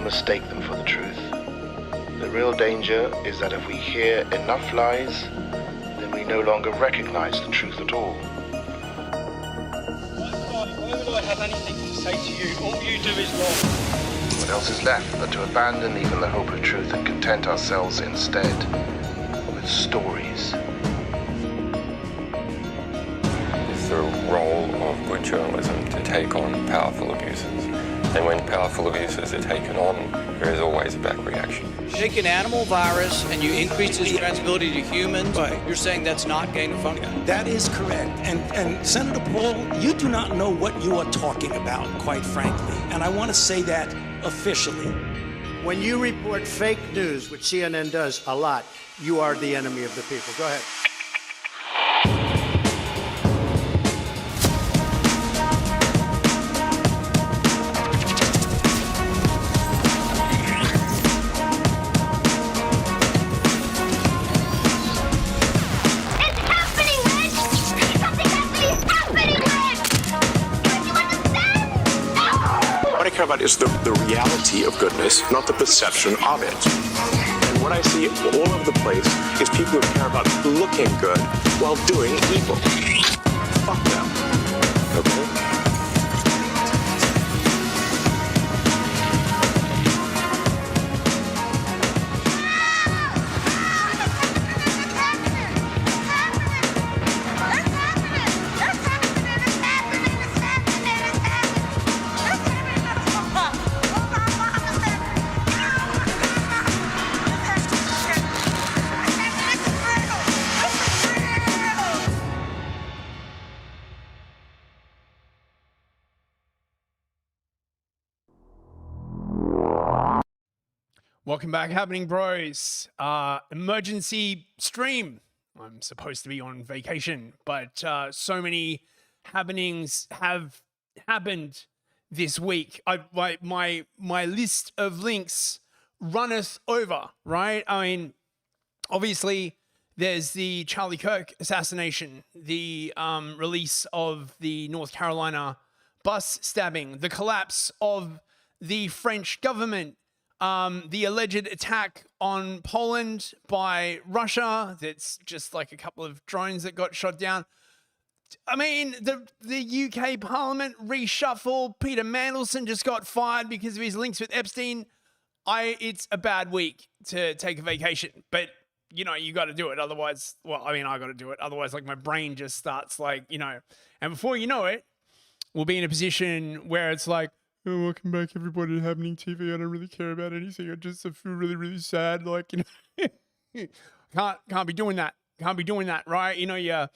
Mistake them for the truth. The real danger is that if we hear enough lies, then we no longer recognize the truth at all. Why would I have anything to say to you? All you do is wrong. What else is left but to abandon even the hope of truth and content ourselves instead with stories? It's the role of good journalism to take on powerful abuses. And when powerful abuses are taken on, there is always a back reaction. Take an animal virus and you increase its transmissibility to humans, right. You're saying that's not gain of function? That is correct. And Senator Paul, you do not know what you are talking about, quite frankly. And I want to say that officially. When you report fake news, which CNN does a lot, you are the enemy of the people. Go ahead. About is the reality of goodness, not the perception of it. And what I see all over the place is people who care about looking good while doing evil. Fuck them. Okay? Welcome back, Habbening Bros. Emergency stream. I'm supposed to be on vacation, but so many happenings have happened this week. My list of links runneth over, right? I mean, obviously, there's the Charlie Kirk assassination, the release of the North Carolina bus stabbing, the collapse of the French government, the alleged attack on Poland by Russia. That's just like a couple of drones that got shot down. I mean, the UK Parliament reshuffle. Peter Mandelson just got fired because of his links with Epstein. It's a bad week to take a vacation, but you know, you got to do it. Otherwise, well, I mean, I got to do it. Otherwise, like my brain just starts like, you know, and before you know it, we'll be in a position where it's like, oh, welcome back everybody to Habbening TV. I don't really care about anything. I feel really, really sad. Like, you know, can't be doing that. Can't be doing that, right? You know, yeah.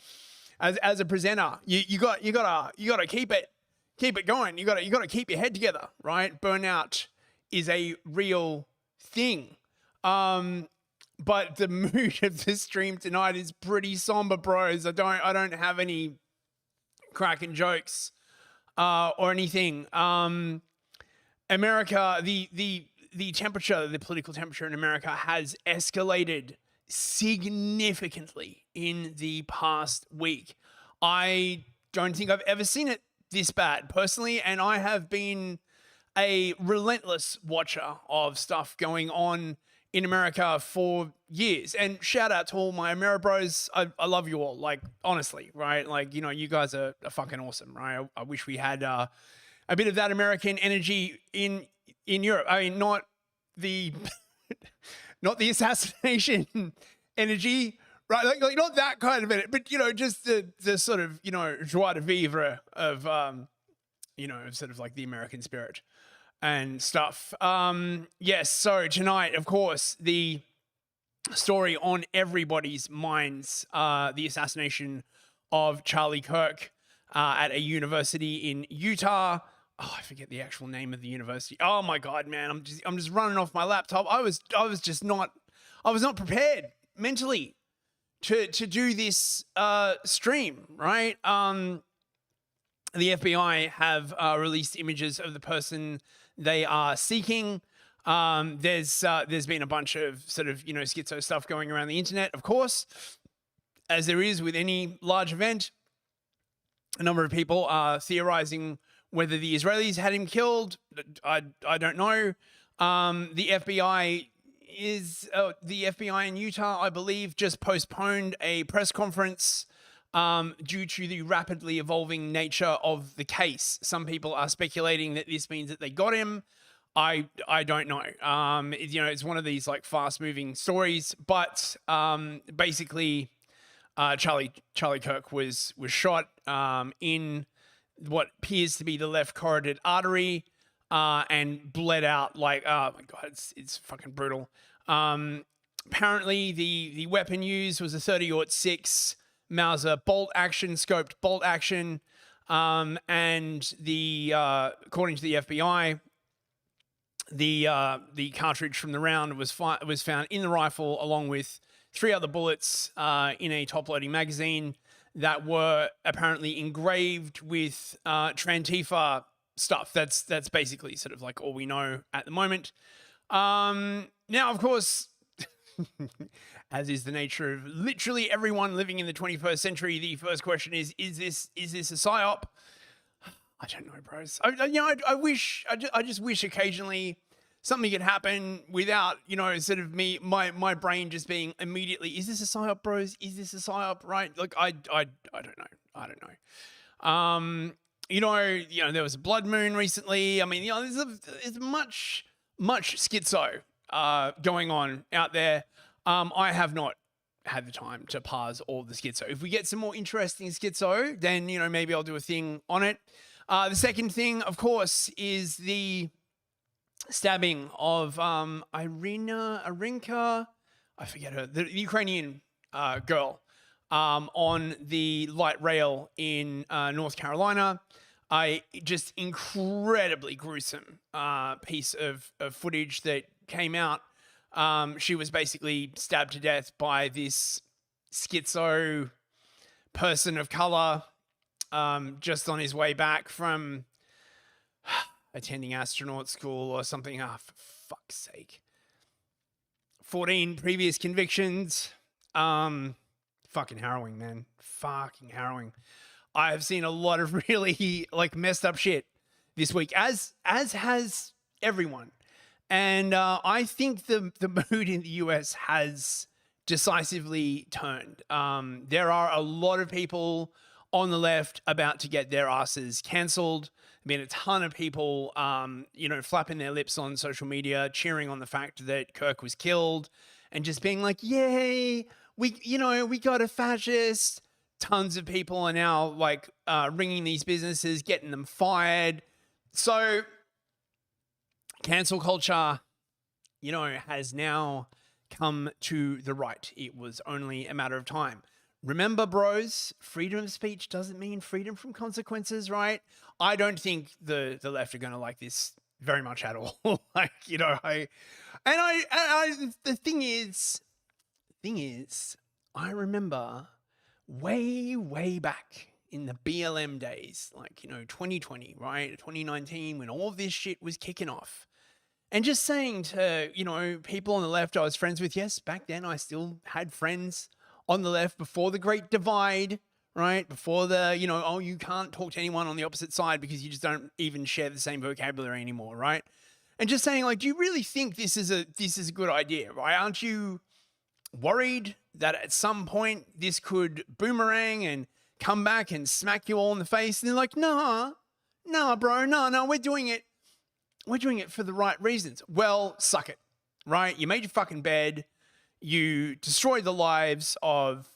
As a presenter, you gotta keep it going. You gotta keep your head together, right? Burnout is a real thing. But the mood of the stream tonight is pretty somber, bros. I don't have any cracking jokes or anything. America, the temperature, the political temperature in America has escalated significantly in the past week. I don't think I've ever seen it this bad personally, and I have been a relentless watcher of stuff going on in America for years. And shout out to all my Ameri bros. I love you all, like, honestly, right? Like, you know, you guys are fucking awesome, right? I wish we had a bit of that American energy in Europe. I mean, not the not the assassination energy, right? Like not that kind of it, but you know, just the sort of, you know, joie de vivre of you know, sort of like the American spirit and stuff. Yes, so tonight, of course, the story on everybody's minds, the assassination of Charlie Kirk at a university in Utah. Oh, I forget the actual name of the university. Oh my God, man. I'm just running off my laptop. I was not prepared mentally to do this stream, right? The FBI have released images of the person they are seeking. There's been a bunch of sort of, you know, schizo stuff going around the internet, of course, as there is with any large event. A number of people are theorizing whether the Israelis had him killed. I don't know. The FBI in Utah, I believe, just postponed a press conference due to the rapidly evolving nature of the case. Some people are speculating that this means that they got him. I don't know. You know, it's one of these like fast moving stories, but basically, Charlie Kirk was shot in what appears to be the left carotid artery and bled out like, oh my God, it's fucking brutal. Apparently the weapon used was a 30-06 Mauser bolt action, scoped bolt action. And the according to the FBI, the cartridge from the round was found in the rifle along with 3 other bullets in a top-loading magazine that were apparently engraved with Trantifa stuff. That's basically sort of like all we know at the moment. Now, of course, as is the nature of literally everyone living in the 21st century, the first question is this a psyop? I don't know, bros. I just wish occasionally something could happen without, you know, sort of my brain just being immediately, is this a psyop, bros? Is this a psyop? Right? Like, I don't know. I don't know. You know, there was a blood moon recently. I mean, you know, there's much schizo going on out there. I have not had the time to parse all the schizo. If we get some more interesting schizo, then, you know, maybe I'll do a thing on it. The second thing, of course, is the stabbing of Arinka, I forget her, the Ukrainian girl on the light rail in North Carolina. Just incredibly gruesome piece of footage that came out. She was basically stabbed to death by this schizo person of color. just on his way back from attending astronaut school or something. Ah, for fuck's sake. 14 previous convictions. Fucking harrowing, man. Fucking harrowing. I have seen a lot of really like messed up shit this week, as has everyone. And I think the mood in the US has decisively turned. There are a lot of people on the left about to get their asses cancelled. I mean, a ton of people, flapping their lips on social media, cheering on the fact that Kirk was killed and just being like, yay, we got a fascist. Tons of people are now like ringing these businesses, getting them fired. So cancel culture, has now come to the right. It was only a matter of time. Remember, bros, freedom of speech doesn't mean freedom from consequences, right? I don't think the left are going to like this very much at all. The thing is, I remember way back in the BLM days, 2020, right? 2019, when all of this shit was kicking off. And just saying to, people on the left I was friends with, yes, back then I still had friends on the left before the Great Divide, right? Before the, you can't talk to anyone on the opposite side because you just don't even share the same vocabulary anymore, right? And just saying, do you really think this is a good idea, right? Aren't you worried that at some point this could boomerang and come back and smack you all in the face? And they're like, nah, bro, no, we're doing it for the right reasons. Well, suck it, right? You made your fucking bed. You destroyed the lives of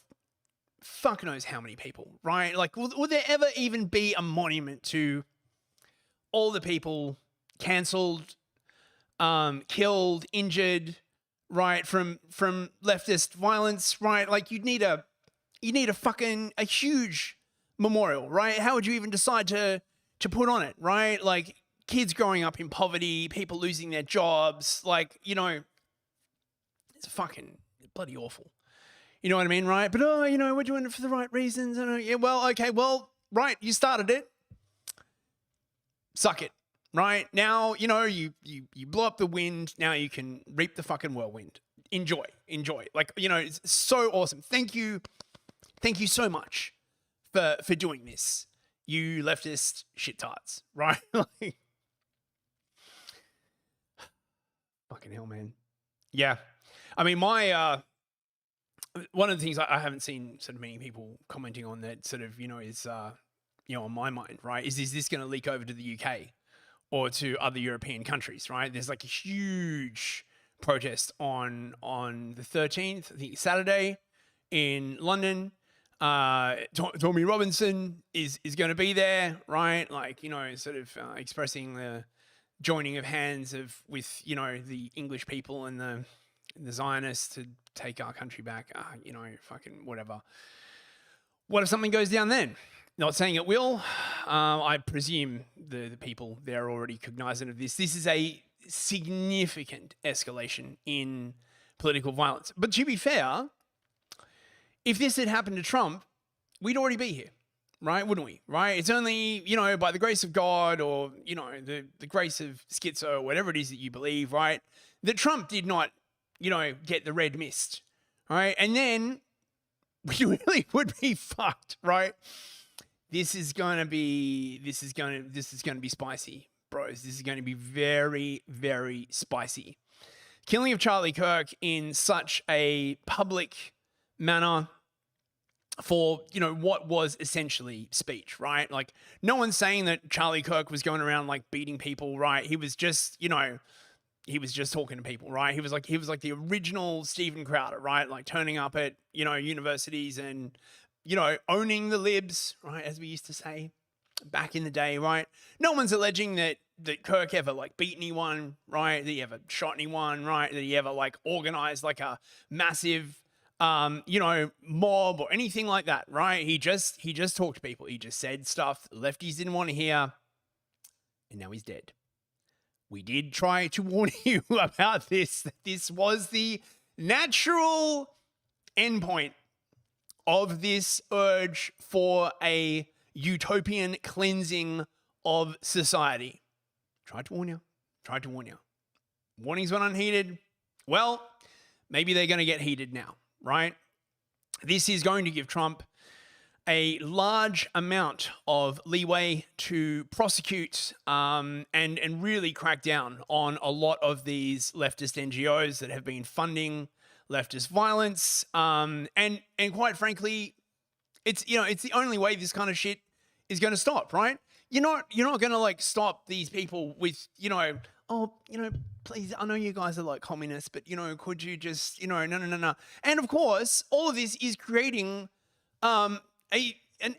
fuck knows how many people, right? Will there ever even be a monument to all the people cancelled, killed, injured, right, from leftist violence, right? You need a huge memorial, right? How would you even decide to put on it, right? Kids growing up in poverty, people losing their jobs, it's fucking bloody awful. You know what I mean, right? But, we're doing it for the right reasons. Yeah, well, okay, well, right, you started it. Suck it, right? Now, you blow up the wind. Now you can reap the fucking whirlwind. Enjoy. It's so awesome. Thank you so much for doing this, you leftist shit tarts, right? Fucking hell, man. Yeah. I mean, my one of the things I haven't seen sort of many people commenting on that sort of, is, on my mind, right, is this going to leak over to the UK or to other European countries, right? There's a huge protest on the 13th, I think Saturday, in London. Tommy Robinson is going to be there, right? Sort of expressing the joining of hands with the English people and the Zionists to take our country back. Fucking whatever. What if something goes down then? Not saying it will. I presume the people there are already cognizant of this. This is a significant escalation in political violence. But to be fair, if this had happened to Trump, we'd already be here, right? Wouldn't we? Right? It's only, by the grace of God or, the grace of schizo or whatever it is that you believe, right? That Trump did not, get the red mist, right? And then we really would be fucked, right? This is going to be spicy, bros. This is going to be very, very spicy. Killing of Charlie Kirk in such a public manner for, what was essentially speech, right? No one's saying that Charlie Kirk was going around beating people, right? He was just, he was just talking to people, right? He was like the original Steven Crowder, right? Turning up at, universities and, owning the libs, right? As we used to say back in the day, right? No one's alleging that Kirk ever beat anyone, right? That he ever shot anyone, right? That he ever organized a massive, mob or anything like that, right? He just talked to people. He just said stuff the lefties didn't want to hear, and now he's dead. We did try to warn you about this, that this was the natural endpoint of this urge for a utopian cleansing of society. Tried to warn you. Tried to warn you. Warnings went unheeded. Well, maybe they're going to get heated now, right? This is going to give Trump a large amount of leeway to prosecute and really crack down on a lot of these leftist NGOs that have been funding leftist violence. And quite frankly, it's the only way this kind of shit is going to stop, right? You're not going to like stop these people with, please, I know you guys are like communists, but could you just, no. And of course, all of this is creating an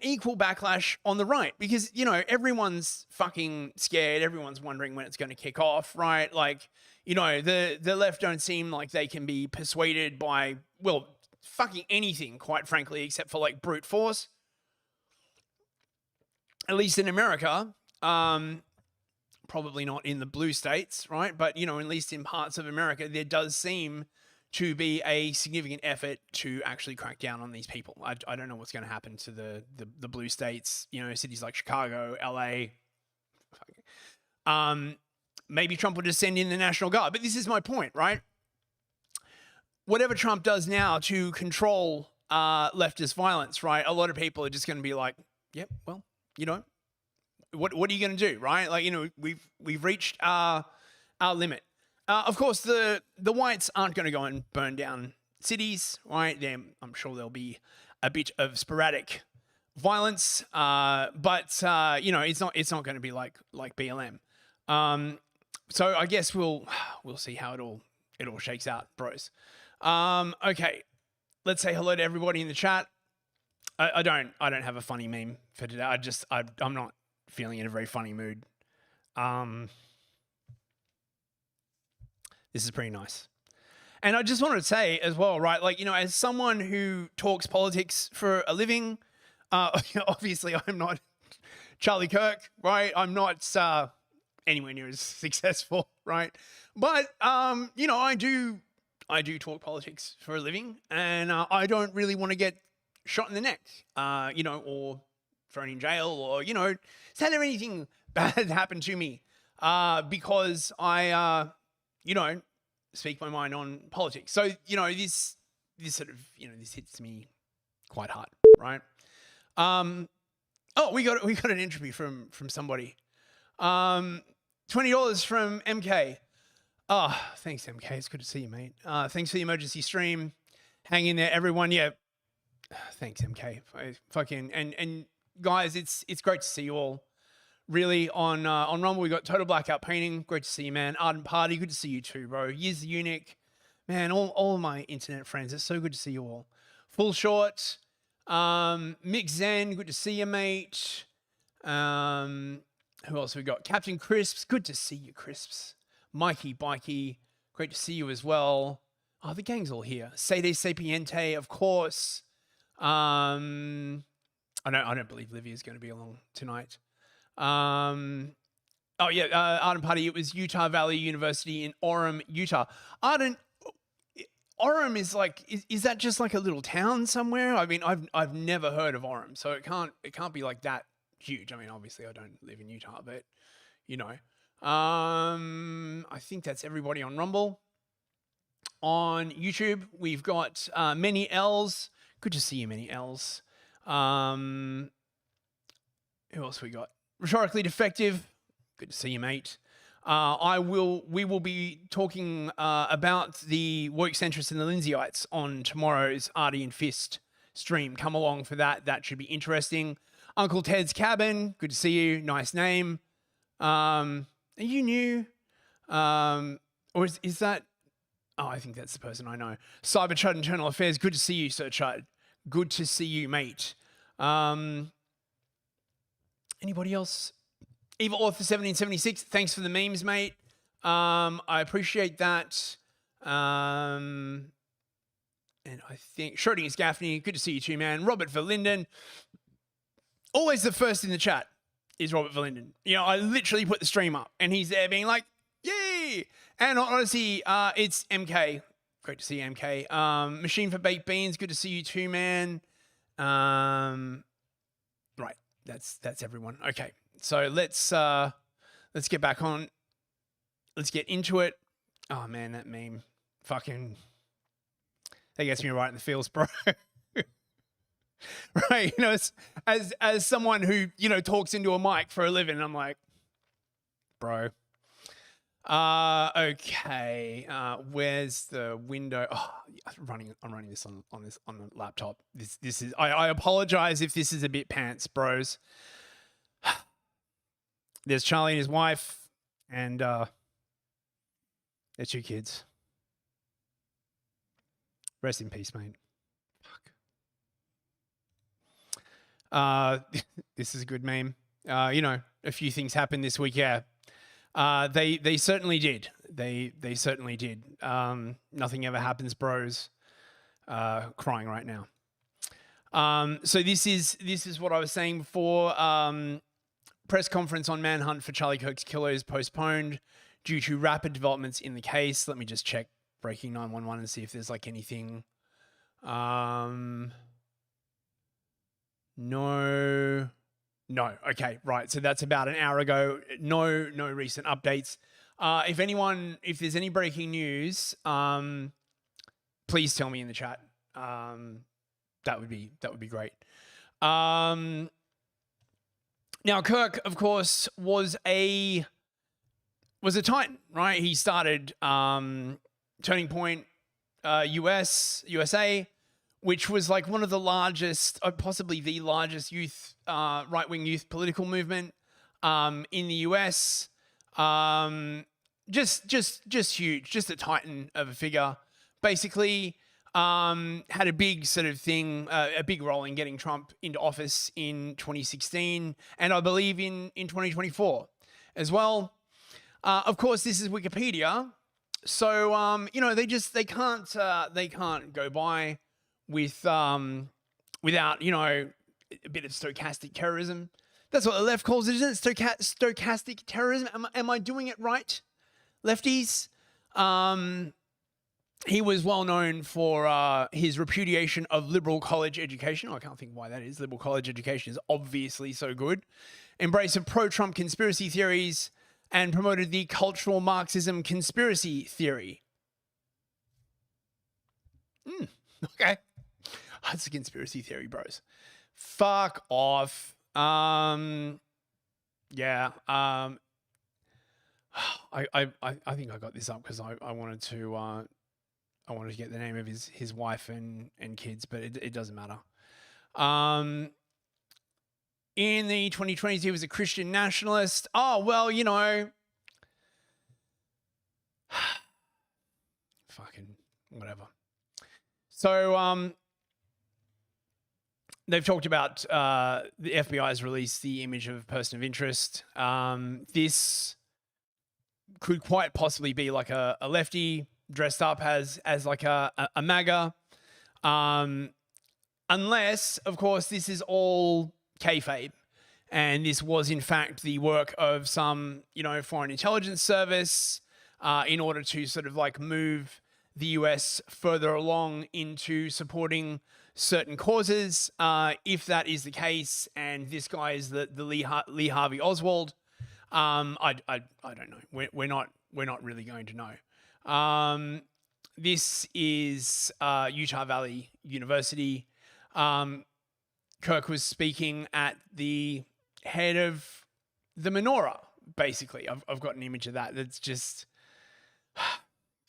equal backlash on the right because, everyone's fucking scared. Everyone's wondering when it's going to kick off, right? Like, the left don't seem like they can be persuaded by, well, fucking anything, quite frankly, except for like brute force. At least in America, probably not in the blue states, right? But, at least in parts of America, there does seem to be a significant effort to actually crack down on these people. I don't know what's going to happen to the blue states, cities like Chicago, LA. Maybe Trump will just send in the National Guard. But this is my point, right? Whatever Trump does now to control leftist violence, right? A lot of people are just going to be like, yep, well, what are you going to do, right? Like, we've reached our limit. Of course, the whites aren't going to go and burn down cities, right? I'm sure there'll be a bit of sporadic violence, but it's not going to be like BLM. So I guess we'll see how it all shakes out, bros. Okay, let's say hello to everybody in the chat. I don't have a funny meme for today. I'm not feeling in a very funny mood. This is pretty nice. And I just wanted to say as well, right, like, as someone who talks politics for a living, obviously I'm not Charlie Kirk, right? I'm not anywhere near as successful, right? But, I do talk politics for a living, and I don't really want to get shot in the neck, or thrown in jail, or, had anything bad happen to me, because I, speak my mind on politics. So, this sort of, this hits me quite hard, right? We got an entry from somebody. $20 from MK. Oh, thanks, MK. It's good to see you, mate. Thanks for the emergency stream. Hang in there, everyone. Yeah. Thanks, MK. Fucking and guys, it's great to see you all. Really, on Rumble, we got Total Blackout Painting. Great to see you, man. Ardent Party, good to see you too, bro. Yiz the Eunuch. Man, all my internet friends, it's so good to see you all. Full Short. Mick Zen, good to see you, mate. Who else have we got? Captain Crisps, good to see you, Crisps. Mikey Bikey, great to see you as well. Oh, the gang's all here. Sede Sapiente, of course. I don't believe Livia's going to be along tonight. Ardent Party, it was Utah Valley University in Orem, Utah. Orem is like, is that just like a little town somewhere? I mean, I've never heard of Orem, so it can't be like that huge. I mean, obviously I don't live in Utah, but I think that's everybody on Rumble. On YouTube, we've got Many L's. Good to see you, Many L's. Who else we got? Rhetorically Defective. Good to see you, mate. We will be talking about the woke centrists and the Lindsay-ites on tomorrow's Artie and Fist stream. Come along for that. That should be interesting. Uncle Ted's Cabin. Good to see you. Nice name. Are you new? Or is that... Oh, I think that's the person I know. Cyber Chud Internal Affairs. Good to see you, Sir Chud. Good to see you, mate. Anybody else? Evil Author 1776. Thanks for the memes, mate. I appreciate that. And I think Schrodinger's Gaffney. Good to see you too, man. Robert Verlinden. Always the first in the chat is Robert Verlinden. I literally put the stream up and he's there being like, yay! And honestly, it's MK. Great to see you, MK. Machine for Baked Beans. Good to see you too, man. Right. that's everyone. Okay, so let's get back on. Let's get into it. Oh man, that meme, fucking, that gets me right in the feels, bro. Right, you know, as someone who, you know, talks into a mic for a living, I'm like, bro. Okay. Where's the window? Oh, I'm running this on the laptop. This is. I apologize if this is a bit pants, bros. There's Charlie and his wife, and their 2 kids. Rest in peace, mate. Fuck. This is a good meme. You know, a few things happened this week. Yeah. They certainly did. They certainly did. Nothing ever happens, bros. Crying right now. So this is what I was saying before. Press conference on manhunt for Charlie Kirk's killer is postponed due to rapid developments in the case. Let me just check breaking 911 and see if there's like anything. No. Okay, right. So that's about an hour ago. No recent updates. If there's any breaking news, please tell me in the chat. That would be great. Now Kirk, of course, was a titan, right? He started Turning Point USA, which was like one of the largest, possibly the largest youth, right-wing youth political movement in the US. Just huge, just a titan of a figure. Basically, had a big sort of thing, a big role in getting Trump into office in 2016, and I believe in 2024 as well. Of course, this is Wikipedia, so you know, they can't go by with without, you know, a bit of stochastic terrorism. That's what the left calls it, isn't it? Stochastic terrorism. Am I doing it right, lefties? He was well known for his repudiation of liberal college education. I can't think why that is. Liberal college education is obviously so good. Embrace of pro-Trump conspiracy theories, and promoted the cultural Marxism conspiracy theory. Okay. That's a conspiracy theory, bros. Fuck off. Yeah. I think I got this up because I wanted to get the name of his wife and kids, but it doesn't matter. In the 2020s, he was a Christian nationalist. Oh, well, you know, fucking whatever. So, they've talked about the FBI has released the image of a person of interest. This could quite possibly be like a lefty dressed up as like a MAGA. Unless, of course, this is all kayfabe. And this was, in fact, the work of some, you know, foreign intelligence service in order to sort of like move the US further along into supporting certain causes. If that is the case, and this guy is the Lee Harvey Oswald, I don't know. We're not really going to know. This is Utah Valley University. Kirk was speaking at the head of the menorah, basically. I've got an image of that. That's just,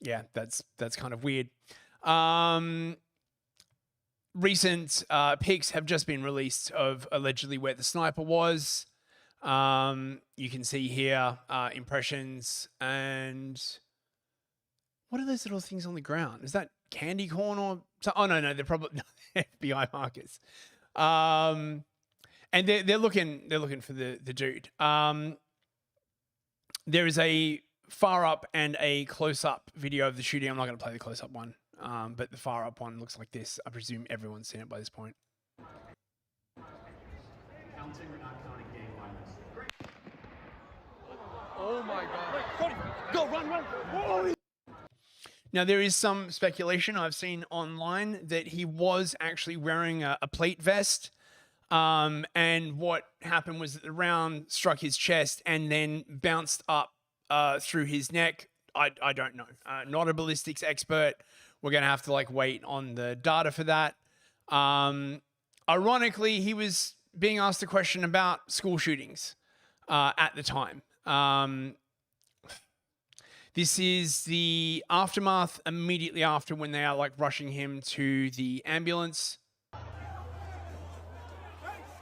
yeah, that's kind of weird. Recent pics have just been released of allegedly where the sniper was. You can see here impressions, and what are those little things on the ground? Is that candy corn or so? Oh no, they're probably FBI markers. And they're looking for the dude. There is a far up and a close up video of the shooting. I'm not going to play the close up one, but the far up one looks like this. I presume everyone's seen it by this point. Counting or not counting gang violence? Oh my God. Go, run. Whoa. Now, there is some speculation I've seen online that he was actually wearing a plate vest. And what happened was that the round struck his chest and then bounced up through his neck. I don't know. Not a ballistics expert. We're going to have to like wait on the data for that. Ironically, he was being asked a question about school shootings at the time. This is the aftermath immediately after when they are like rushing him to the ambulance.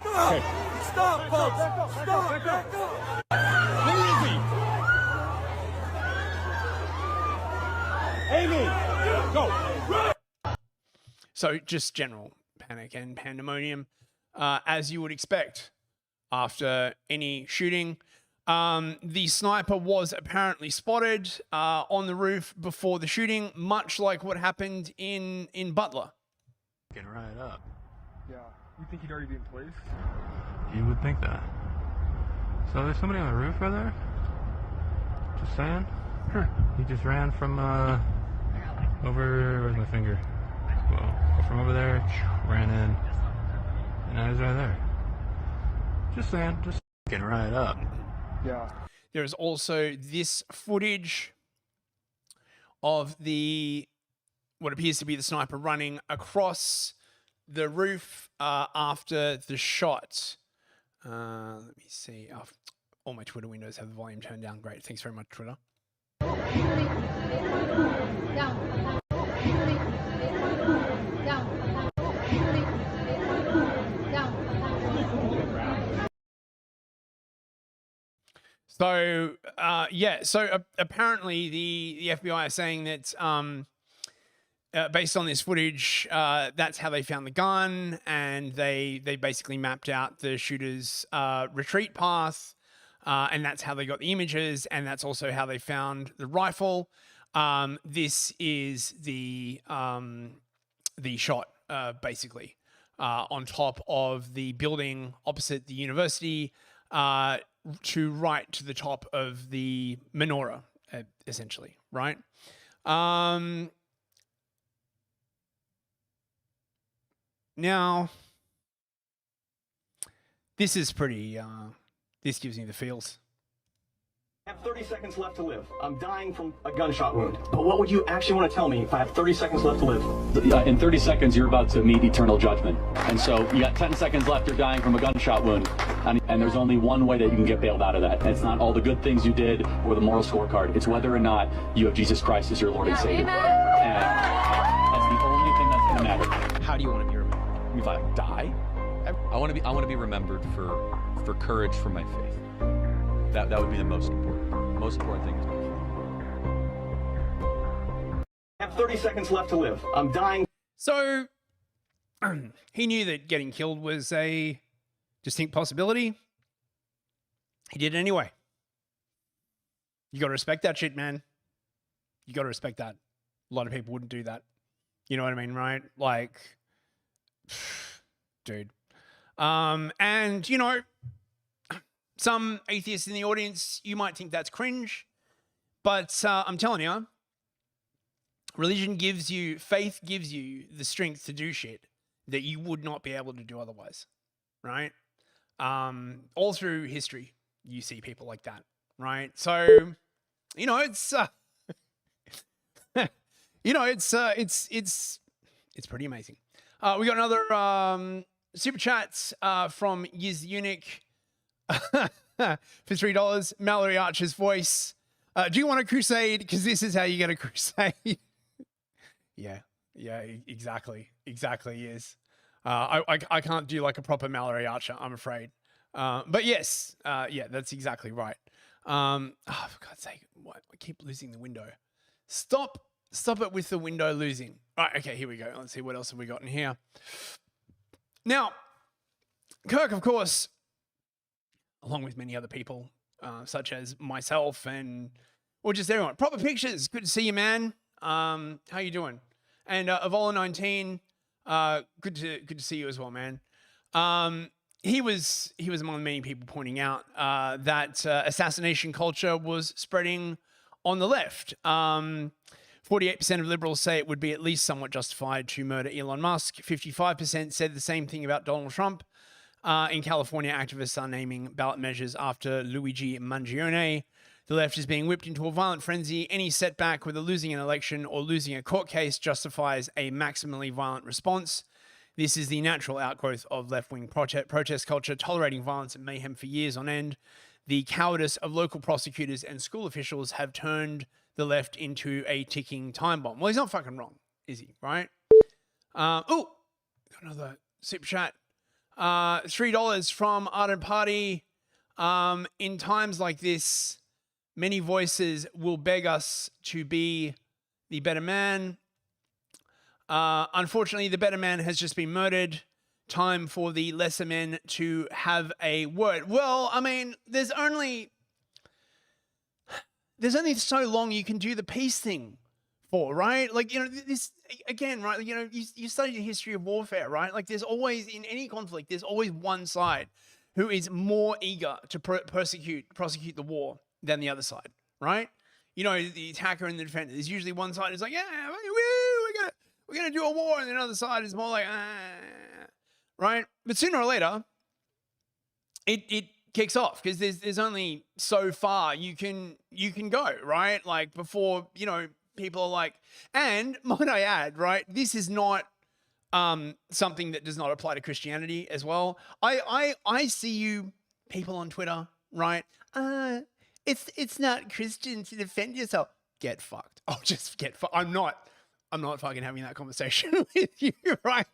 Stop, folks! Stop! Back up! Where is he? Amy! Go! So just general panic and pandemonium, as you would expect after any shooting. The sniper was apparently spotted on the roof before the shooting, much like what happened in Butler. Get right up. Yeah. You think he'd already be in place? You would think that. So there's somebody on the roof right there? Just saying? He just ran from over, where's my finger? Well, from over there, ran in, and now he's right there. Just saying, just get right up. Yeah. There is also this footage of what appears to be the sniper running across the roof after the shot. Let me see. Oh, all my Twitter windows have the volume turned down. Great. Thanks very much, Twitter. So, apparently the FBI is saying that based on this footage, that's how they found the gun, and they basically mapped out the shooter's retreat path, and that's how they got the images, and that's also how they found the rifle. This is the shot, basically, on top of the building opposite the university, to right to the top of the menorah, essentially, right? Now, this is pretty, this gives me the feels. I have 30 seconds left to live. I'm dying from a gunshot wound. But what would you actually want to tell me if I have 30 seconds left to live? In 30 seconds, you're about to meet eternal judgment. And so you got 10 seconds left, you're dying from a gunshot wound. And there's only one way that you can get bailed out of that. And it's not all the good things you did or the moral scorecard. It's whether or not you have Jesus Christ as your Lord and Savior. And that's the only thing that's going to matter. How do you want to be remembered? If I die? I want to be remembered for courage for my faith. That would be the most important thing. I have 30 seconds left to live. I'm dying. So he knew that getting killed was a distinct possibility. He did it anyway. You got to respect that shit, man. You got to respect that. A lot of people wouldn't do that. You know what I mean, right? Like, dude. And, you know, some atheists in the audience, you might think that's cringe, but I'm telling you, religion gives you, faith gives you the strength to do shit that you would not be able to do otherwise, right? All through history, you see people like that, right? So, you know, it's, you know, it's pretty amazing. We got another super chats from Yiz the Eunuch. For $3, Mallory Archer's voice. Do you want a crusade? Because this is how you get a crusade. yeah, exactly, yes. I can't do like a proper Mallory Archer, I'm afraid. But yes, yeah, that's exactly right. Oh, for God's sake, what? I keep losing the window. Stop it with the window losing. All right, okay, here we go. Let's see what else have we got in here. Now, Kirk, of course, along with many other people, such as myself or just everyone. Proper Pictures, good to see you, man. How you doing? And Avola19, good to see you as well, man. He was among many people pointing out that assassination culture was spreading on the left. 48% of liberals say it would be at least somewhat justified to murder Elon Musk. 55% said the same thing about Donald Trump. In California, activists are naming ballot measures after Luigi Mangione. The left is being whipped into a violent frenzy. Any setback, whether losing an election or losing a court case, justifies a maximally violent response. This is the natural outgrowth of left-wing protest culture, tolerating violence and mayhem for years on end. The cowardice of local prosecutors and school officials have turned the left into a ticking time bomb. Well, he's not fucking wrong, is he? Right? Oh, got another super chat. $3 from Ardent Party. In times like this, many voices will beg us to be the better man. Unfortunately, the better man has just been murdered. Time for the lesser men to have a word. Well, I mean, there's only so long you can do the peace thing for, right? Like, you know, this again, right? You know, you study the history of warfare, right? Like, there's always, in any conflict, there's always one side who is more eager to prosecute the war than the other side, right? You know, the attacker and the defender. There's usually one side who's like, yeah, we're gonna do a war, and the other side is more like, right? But sooner or later, it kicks off, because there's only so far you can go, right? Like, before, you know, people are like, and might I add, right? This is not something that does not apply to Christianity as well. I see you people on Twitter, right? It's not Christian to defend yourself. Get fucked. Oh, just get fucked. I'm not fucking having that conversation with you, right?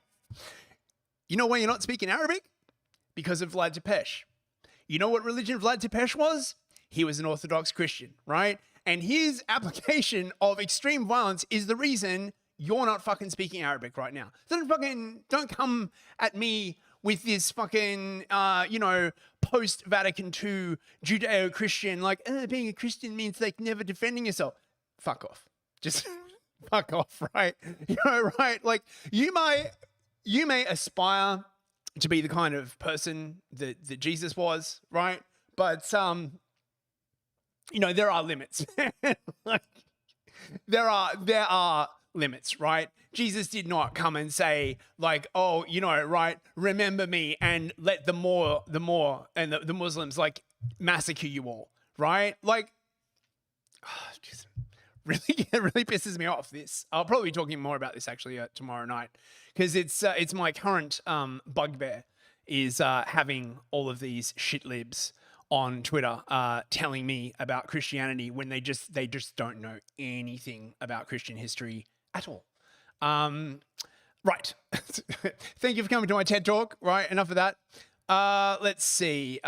You know why you're not speaking Arabic? Because of Vlad Tepes. You know what religion Vlad Tepes was? He was an Orthodox Christian, right? And his application of extreme violence is the reason you're not fucking speaking Arabic right now. Don't come at me with this fucking, you know, post-Vatican II Judeo-Christian, like, being a Christian means like never defending yourself. Fuck off. Just fuck off, right? You know, right? Like, you may aspire to be the kind of person that Jesus was, right? But, you know, there are limits. Like, there are limits, right? Jesus did not come and say, like, oh, you know, right, remember me and let the Moor and the Muslims, like, massacre you all, right? Like, just really pisses me off, this. I'll probably be talking more about this actually tomorrow night, because it's my current bugbear is having all of these shit libs on Twitter telling me about Christianity when they just don't know anything about Christian history at all. Right. Thank you for coming to my TED Talk. Right, enough of that. Let's see.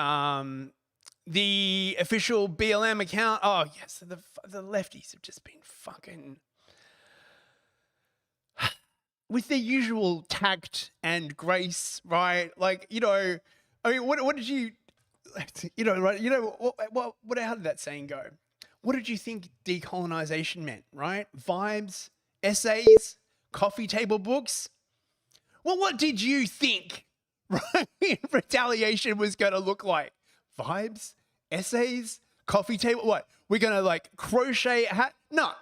The official BLM account. Oh, yes, the lefties have just been fucking with their usual tact and grace, right? Like, you know, I mean, what did you, you know, right? You know, what? How did that saying go? What did you think decolonization meant, right? Vibes, essays, coffee table books. Well, what did you think, right? Retaliation was going to look like? Vibes, essays, coffee table. What? We're going to like crochet a hat? No.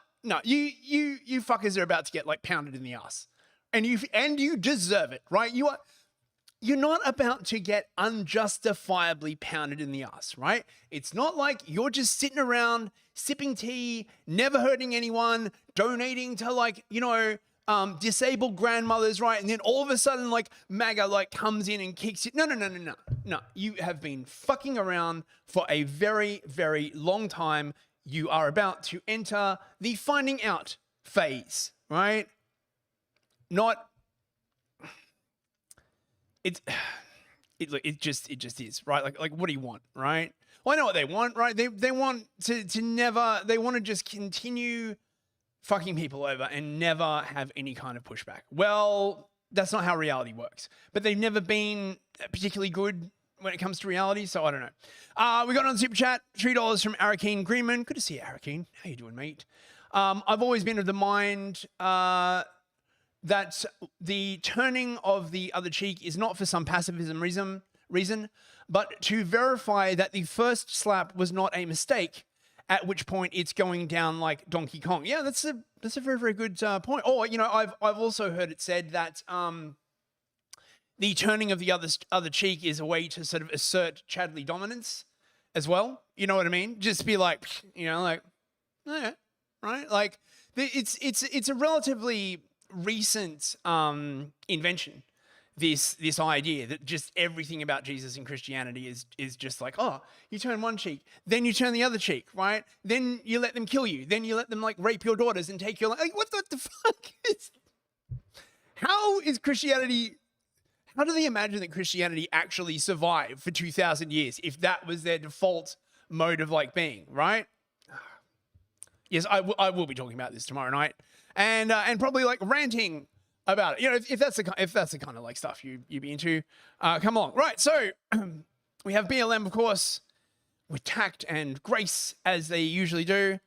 You fuckers are about to get like pounded in the ass, and you deserve it, right? You're not about to get unjustifiably pounded in the ass, right? It's not like you're just sitting around sipping tea, never hurting anyone, donating to like, you know, disabled grandmothers, right? And then all of a sudden, like, MAGA like comes in and kicks it. No. You have been fucking around for a very, very long time. You are about to enter the finding out phase, right? It just is, right? Like what do you want, right? Well, I know what they want, right? They want they want to just continue fucking people over and never have any kind of pushback. Well, that's not how reality works. But they've never been particularly good when it comes to reality, so I don't know. We got on Super Chat, $3 from Arakeen Greenman. Good to see you, Arakeen. How you doing, mate? I've always been of the mind that the turning of the other cheek is not for some pacifism reason, but to verify that the first slap was not a mistake, at which point it's going down like Donkey Kong. Yeah, that's a very, very good point. Or, you know, I've also heard it said that the turning of the other cheek is a way to sort of assert Chadley dominance as well. You know what I mean? Just be like, you know, like, yeah, right? Like, it's a relatively recent invention. This idea that just everything about Jesus and Christianity is just like, oh, you turn one cheek, then you turn the other cheek, right? Then you let them kill you, then you let them like rape your daughters and take your like, what the fuck is? How is Christianity? How do they imagine that Christianity actually survived for 2,000 years if that was their default mode of like being, right? Yes, I will be talking about this tomorrow night, and probably like ranting about it. You know, if that's the kind of like stuff you'd be into, come along. Right, so we have BLM, of course, with tact and grace as they usually do.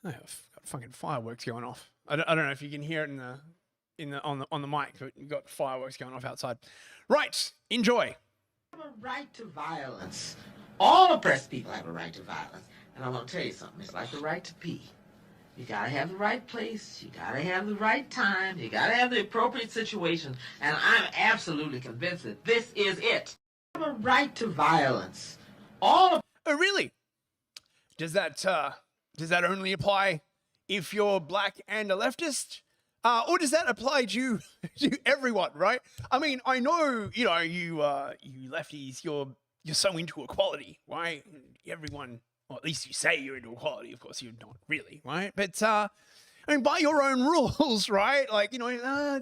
Oh, I've got fucking fireworks going off. I don't know if you can hear it on the mic, but you've got fireworks going off outside. Right, enjoy. We have a right to violence. All oppressed people have a right to violence. And I'm going to tell you something. It's like the right to pee. You got to have the right place. You got to have the right time. You got to have the appropriate situation. And I'm absolutely convinced that this is it. We have a right to violence. Oh, really? Does that only apply if you're black and a leftist? Or does that apply to everyone, right? I mean, I know, you know, you lefties, you're so into equality, right? Everyone, or at least you say you're into equality. Of course, you're not really, right? But I mean, by your own rules, right? Like, you know,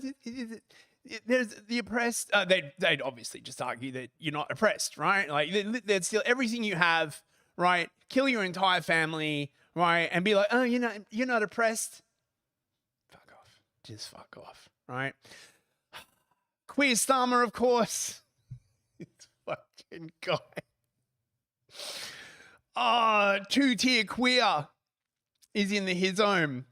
there's the oppressed. They'd obviously just argue that you're not oppressed, right? Like, they'd steal everything you have, right? Kill your entire family, right? And be like, oh, you're not oppressed. Fuck off. Just fuck off, right? Queer Starmer, of course. This fucking guy. Two-tier queer is in his home.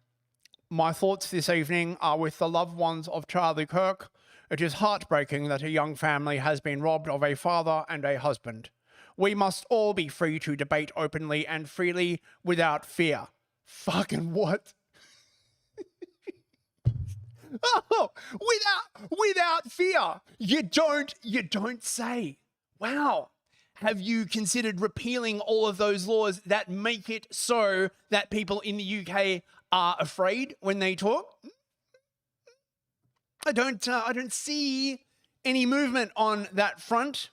My thoughts this evening are with the loved ones of Charlie Kirk. It is heartbreaking that a young family has been robbed of a father and a husband. We must all be free to debate openly and freely without fear. Fucking what? Oh, without fear. You don't say. Wow. Have you considered repealing all of those laws that make it so that people in the UK are afraid when they talk? I don't see any movement on that front.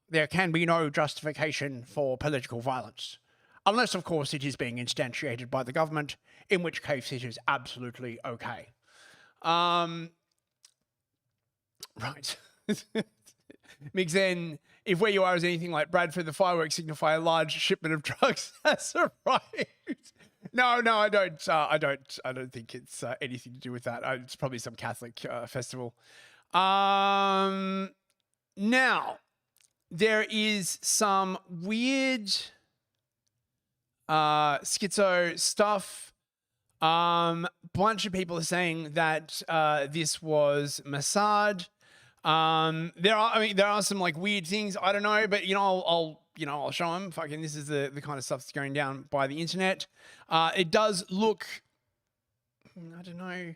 There can be no justification for political violence, unless, of course, it is being instantiated by the government, in which case it is absolutely okay. Right. Mixen, if where you are is anything like Bradford, the fireworks signify a large shipment of drugs has arrived. No, I don't think it's anything to do with that. It's probably some Catholic festival. Now, there is some weird schizo stuff. Bunch of people are saying that this was Mossad. There are some like weird things. I don't know, but I'll show them. Fucking, this is the kind of stuff that's going down by the internet. It does look, I don't know,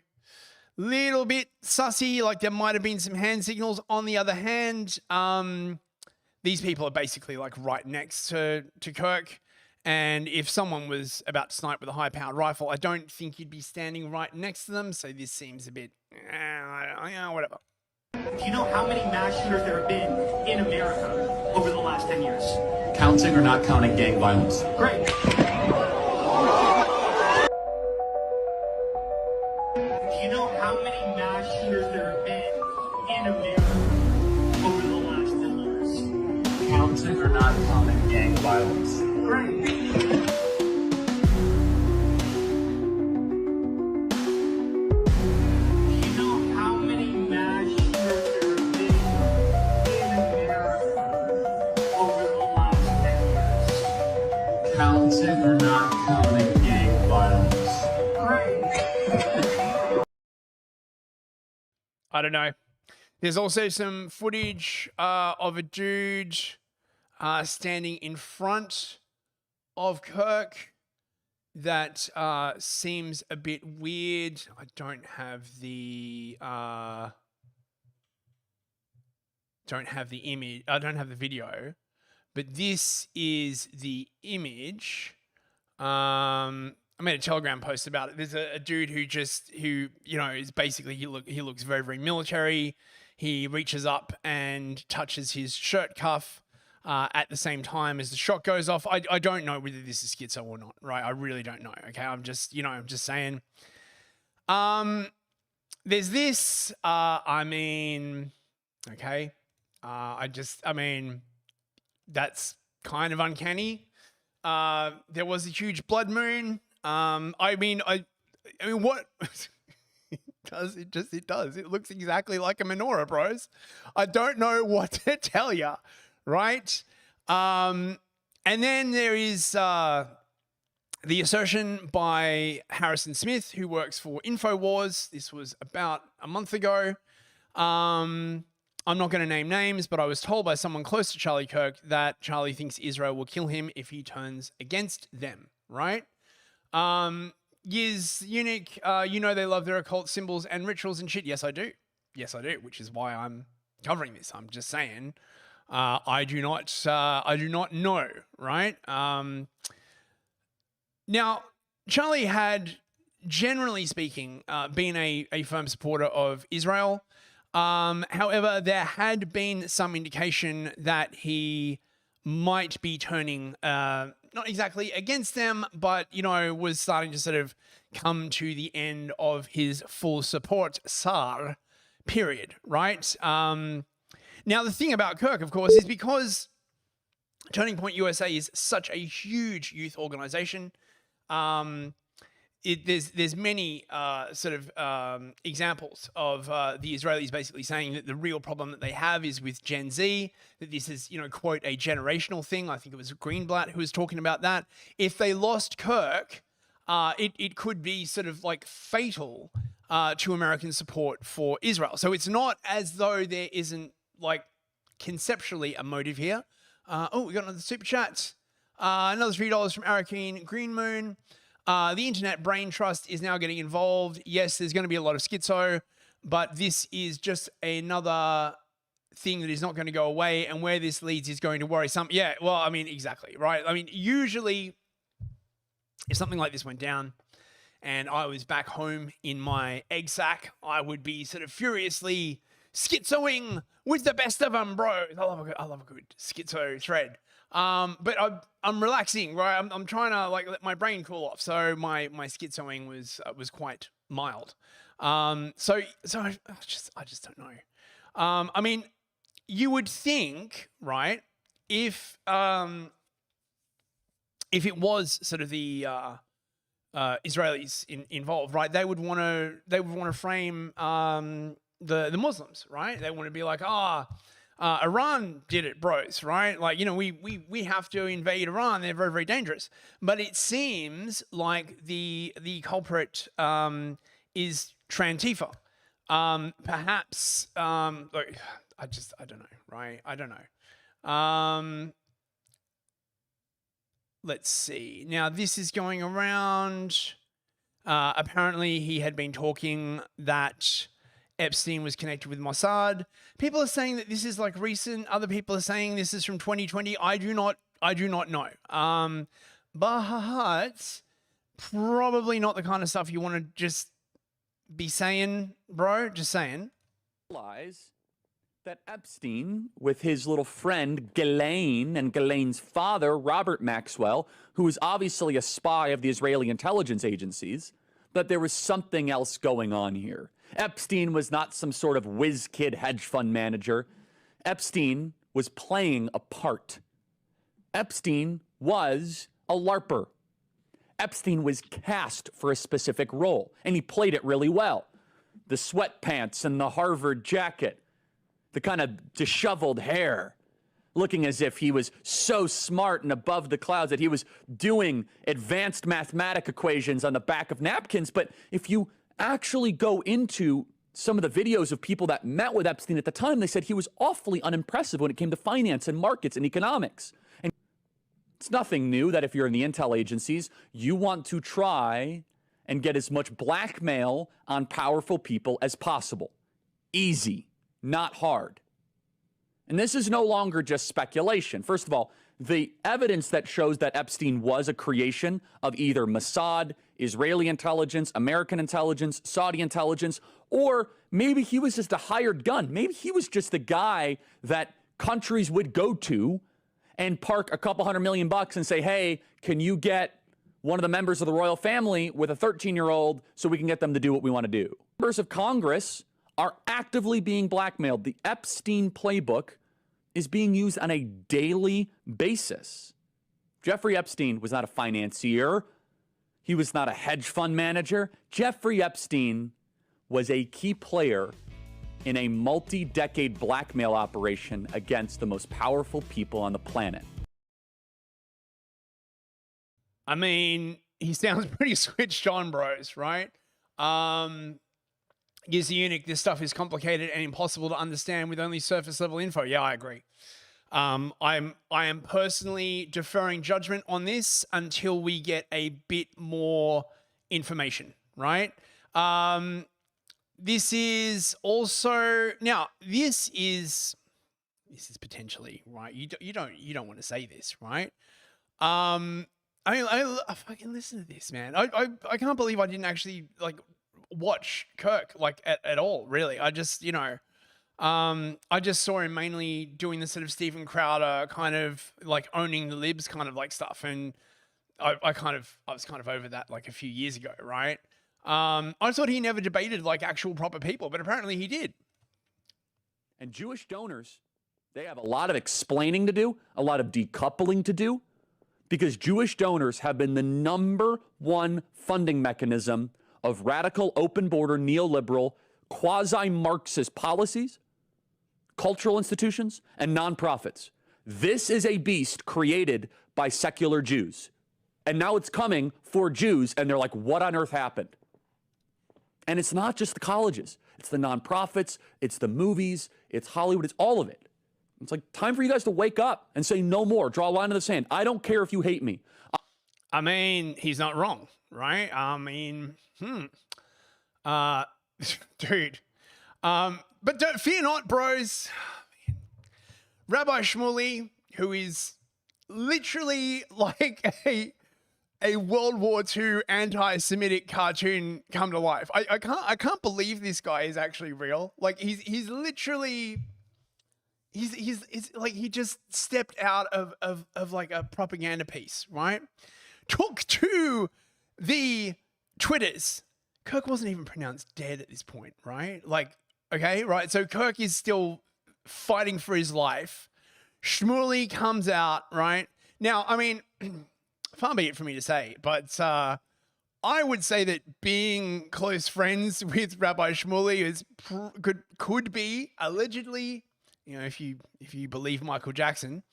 little bit sussy. Like there might have been some hand signals. On the other hand, these people are basically like right next to Kirk. And if someone was about to snipe with a high-powered rifle, I don't think you'd be standing right next to them. So this seems a bit, whatever. Do you know how many mass shooters there have been in America over the last 10 years? Counting or not counting gang violence? Great. Do you know how many mass shooters there have been in America over the last 10 years? Counting or not counting gang violence? Great. Counting or not counting gang violence? I don't know. There's also some footage of a dude standing in front of Kirk that seems a bit weird. I don't have the don't have the image. I don't have the video, but this is the image. I made a Telegram post about it. There's a dude who is basically, he looks very, very military. He reaches up and touches his shirt cuff at the same time as the shot goes off. I don't know whether this is schizo or not, right? I really don't know. Okay, I'm just saying. There's this. Okay. That's kind of uncanny. There was a huge blood moon. What? It does. It looks exactly like a menorah, bros. I don't know what to tell you, right? And then there is the assertion by Harrison Smith, who works for InfoWars. This was about a month ago. I'm not going to name names, but I was told by someone close to Charlie Kirk that Charlie thinks Israel will kill him if he turns against them, right? Yiz, Eunuch, they love their occult symbols and rituals and shit. Yes, I do. Yes, I do, which is why I'm covering this. I'm just saying, I do not know, right? Now, Charlie had, generally speaking, been a firm supporter of Israel. However, there had been some indication that he might be turning, not exactly against them, but, was starting to sort of come to the end of his full support SAR period, right? Now, the thing about Kirk, of course, is because Turning Point USA is such a huge youth organization, there's many examples of the Israelis basically saying that the real problem that they have is with Gen Z, that this is, quote, a generational thing. I think it was Greenblatt who was talking about that. If they lost Kirk, it could be sort of like fatal to American support for Israel. So it's not as though there isn't like conceptually a motive here. We got another super chat. Another $3 from Arakeen Green Moon. The Internet Brain Trust is now getting involved. Yes, there's going to be a lot of schizo, but this is just another thing that is not going to go away, and where this leads is going to worry some. Yeah, well, exactly, right? Usually, if something like this went down and I was back home in my egg sack, I would be sort of furiously schizoing with the best of them, bro. I love a good schizo thread. But I'm relaxing, right? I'm trying to let my brain cool off. So my schizoing was quite mild. So I just don't know. You would think, right? If it was sort of the Israelis involved, right? They would want to frame the Muslims, right? They want to be like, Iran did it, bros, right? We have to invade Iran. They're very, very dangerous. But it seems like the culprit is Trantifa. Perhaps, I don't know, right? I don't know. Let's see. Now, this is going around. Apparently, he had been talking that Epstein was connected with Mossad. People are saying that this is recent. Other people are saying this is from 2020. I do not know. But probably not the kind of stuff you want to just be saying, bro. Just saying. Realize that Epstein, with his little friend Ghislaine and Ghislaine's father, Robert Maxwell, who was obviously a spy of the Israeli intelligence agencies, that there was something else going on here. Epstein was not some sort of whiz kid hedge fund manager. Epstein was playing a part. Epstein was a LARPer. Epstein was cast for a specific role, and he played it really well. The sweatpants and the Harvard jacket, the kind of disheveled hair, looking as if he was so smart and above the clouds that he was doing advanced mathematic equations on the back of napkins. But if you actually go into some of the videos of people that met with Epstein at the time, they said he was awfully unimpressive when it came to finance and markets and economics. And it's nothing new that if you're in the intel agencies, you want to try and get as much blackmail on powerful people as possible. Easy, not hard. And this is no longer just speculation. First of all, the evidence that shows that Epstein was a creation of either Mossad, Israeli intelligence, American intelligence, Saudi intelligence, or maybe he was just a hired gun. Maybe he was just the guy that countries would go to and park a couple $100 million and say, hey, can you get one of the members of the royal family with a 13-year-old so we can get them to do what we want to do? Members of Congress are actively being blackmailed. The Epstein playbook is being used on a daily basis. Jeffrey Epstein was not a financier. He was not a hedge fund manager. Jeffrey Epstein was a key player in a multi-decade blackmail operation against the most powerful people on the planet. I mean, he sounds pretty switched on, bros, right? Gives the eunuch, this stuff is complicated and impossible to understand with only surface level info. Yeah, I agree. I am personally deferring judgment on this until we get a bit more information, right? This is also now. This is potentially right. You don't want to say this, right? I fucking listen to this, man. I can't believe I didn't actually like watch Kirk like at all. Really, I just I just saw him mainly doing the sort of Stephen Crowder kind of like owning the libs kind of like stuff, and I was kind of over that like a few years ago, right? I thought he never debated like actual proper people, but apparently he did. And Jewish donors, they have a lot of explaining to do, a lot of decoupling to do, because Jewish donors have been the #1 funding mechanism of radical, open border, neoliberal, quasi-Marxist policies, cultural institutions, and nonprofits. This is a beast created by secular Jews. And now it's coming for Jews, and they're like, what on earth happened? And it's not just the colleges. It's the nonprofits, it's the movies, it's Hollywood, it's all of it. It's like time for you guys to wake up and say no more, draw a line in the sand. I don't care if you hate me. I mean, he's not wrong, right? I mean, dude. But fear not, bros. Rabbi Shmuley, who is literally like a World War II anti-Semitic cartoon come to life. I can't believe this guy is actually real. Like he's literally he's like he just stepped out of like a propaganda piece, right? Took to the Twitters. Kirk wasn't even pronounced dead at this point, right? Like, okay, right. So Kirk is still fighting for his life. Shmuley comes out, right? Now, I mean, far be it for me to say, but I would say that being close friends with Rabbi Shmuley is could be allegedly, you know, if you believe Michael Jackson,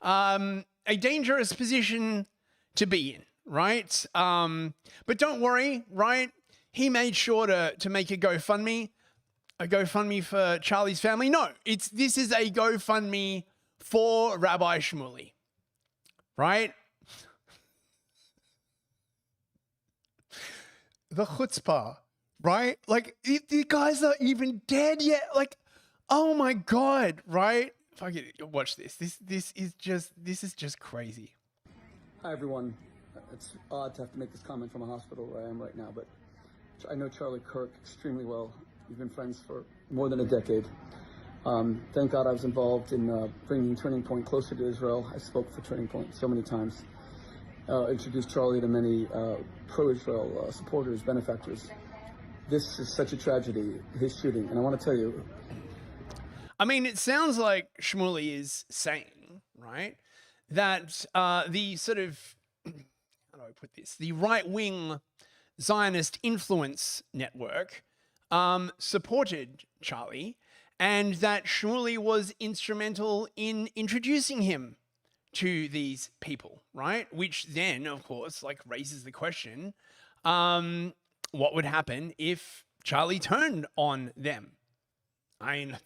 a dangerous position to be in, right? But don't worry, right? He made sure to make a GoFundMe for Charlie's family. No, this is a GoFundMe for Rabbi Shmuley, right? The chutzpah, right? Like the guy's not even dead yet. Like, oh my God, right? Fuck it, watch this. This is just crazy. Hi everyone. It's odd to have to make this comment from a hospital where I am right now, but I know Charlie Kirk extremely well. We've been friends for more than a decade. Thank God I was involved in bringing Turning Point closer to Israel. I spoke for Turning Point so many times. Introduced Charlie to many pro-Israel supporters, benefactors. This is such a tragedy, his shooting, and I want to tell you. I mean, it sounds like Shmuley is saying, right, that the sort of, how do I put this, the right-wing Zionist influence network supported Charlie, and that Shmuley was instrumental in introducing him to these people, right? Which then, of course, like raises the question, what would happen if Charlie turned on them? I mean,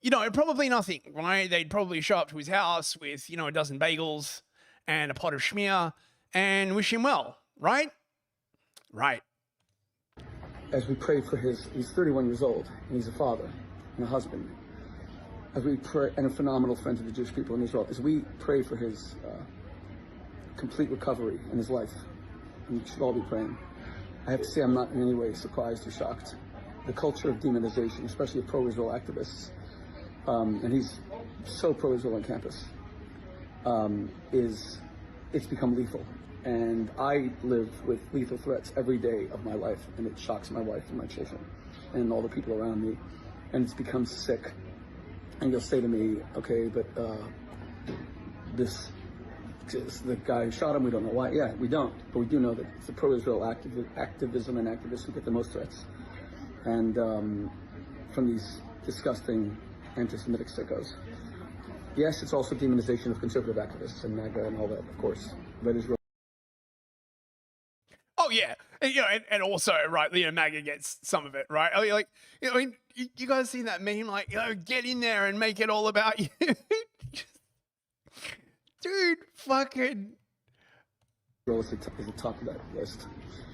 you know, probably nothing, right? They'd probably show up to his house with, you know, a dozen bagels and a pot of schmear and wish him well, right? Right. As we pray for he's 31 years old, and he's a father and a husband. as we pray, and a phenomenal friend to the Jewish people in Israel, as we pray for his complete recovery in his life, and we should all be praying. I have to say I'm not in any way surprised or shocked. The culture of demonization, especially of pro-Israel activists, and he's so pro-Israel on campus, it's become lethal. And I live with lethal threats every day of my life, and it shocks my wife and my children and all the people around me. And it's become sick. And you'll say to me, okay, but the guy who shot him, we don't know why. Yeah, we don't. But we do know that it's the pro-Israel activism and activists who get the most threats. And from these disgusting anti-Semitic sickos. Yes, it's also demonization of conservative activists and MAGA and all that, of course. But Israel. Oh yeah, and, you know, and also, right, you know, MAGA gets some of it, right? I mean, like, you know, I mean, you guys seen that meme, like, you know, get in there and make it all about you, dude. Fucking. Israel is the top of that list.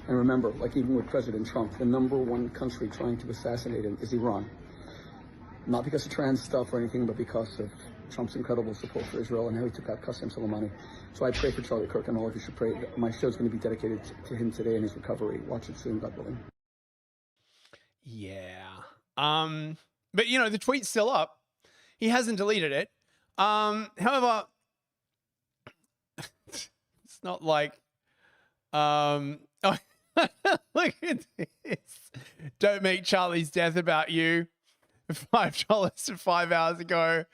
And remember, like even with President Trump, the #1 country trying to assassinate him is Iran. Not because of trans stuff or anything, but because of Trump's incredible support for Israel and how he took out Qasem Soleimani. So I pray for Charlie Kirk, and all of you should pray. My show's going to be dedicated to him today and his recovery. Watch it soon, God willing. Yeah. But you know, the tweet's still up. He hasn't deleted it. However, it's not like, oh, look at this. Don't make Charlie's death about you. $5 5 hours ago.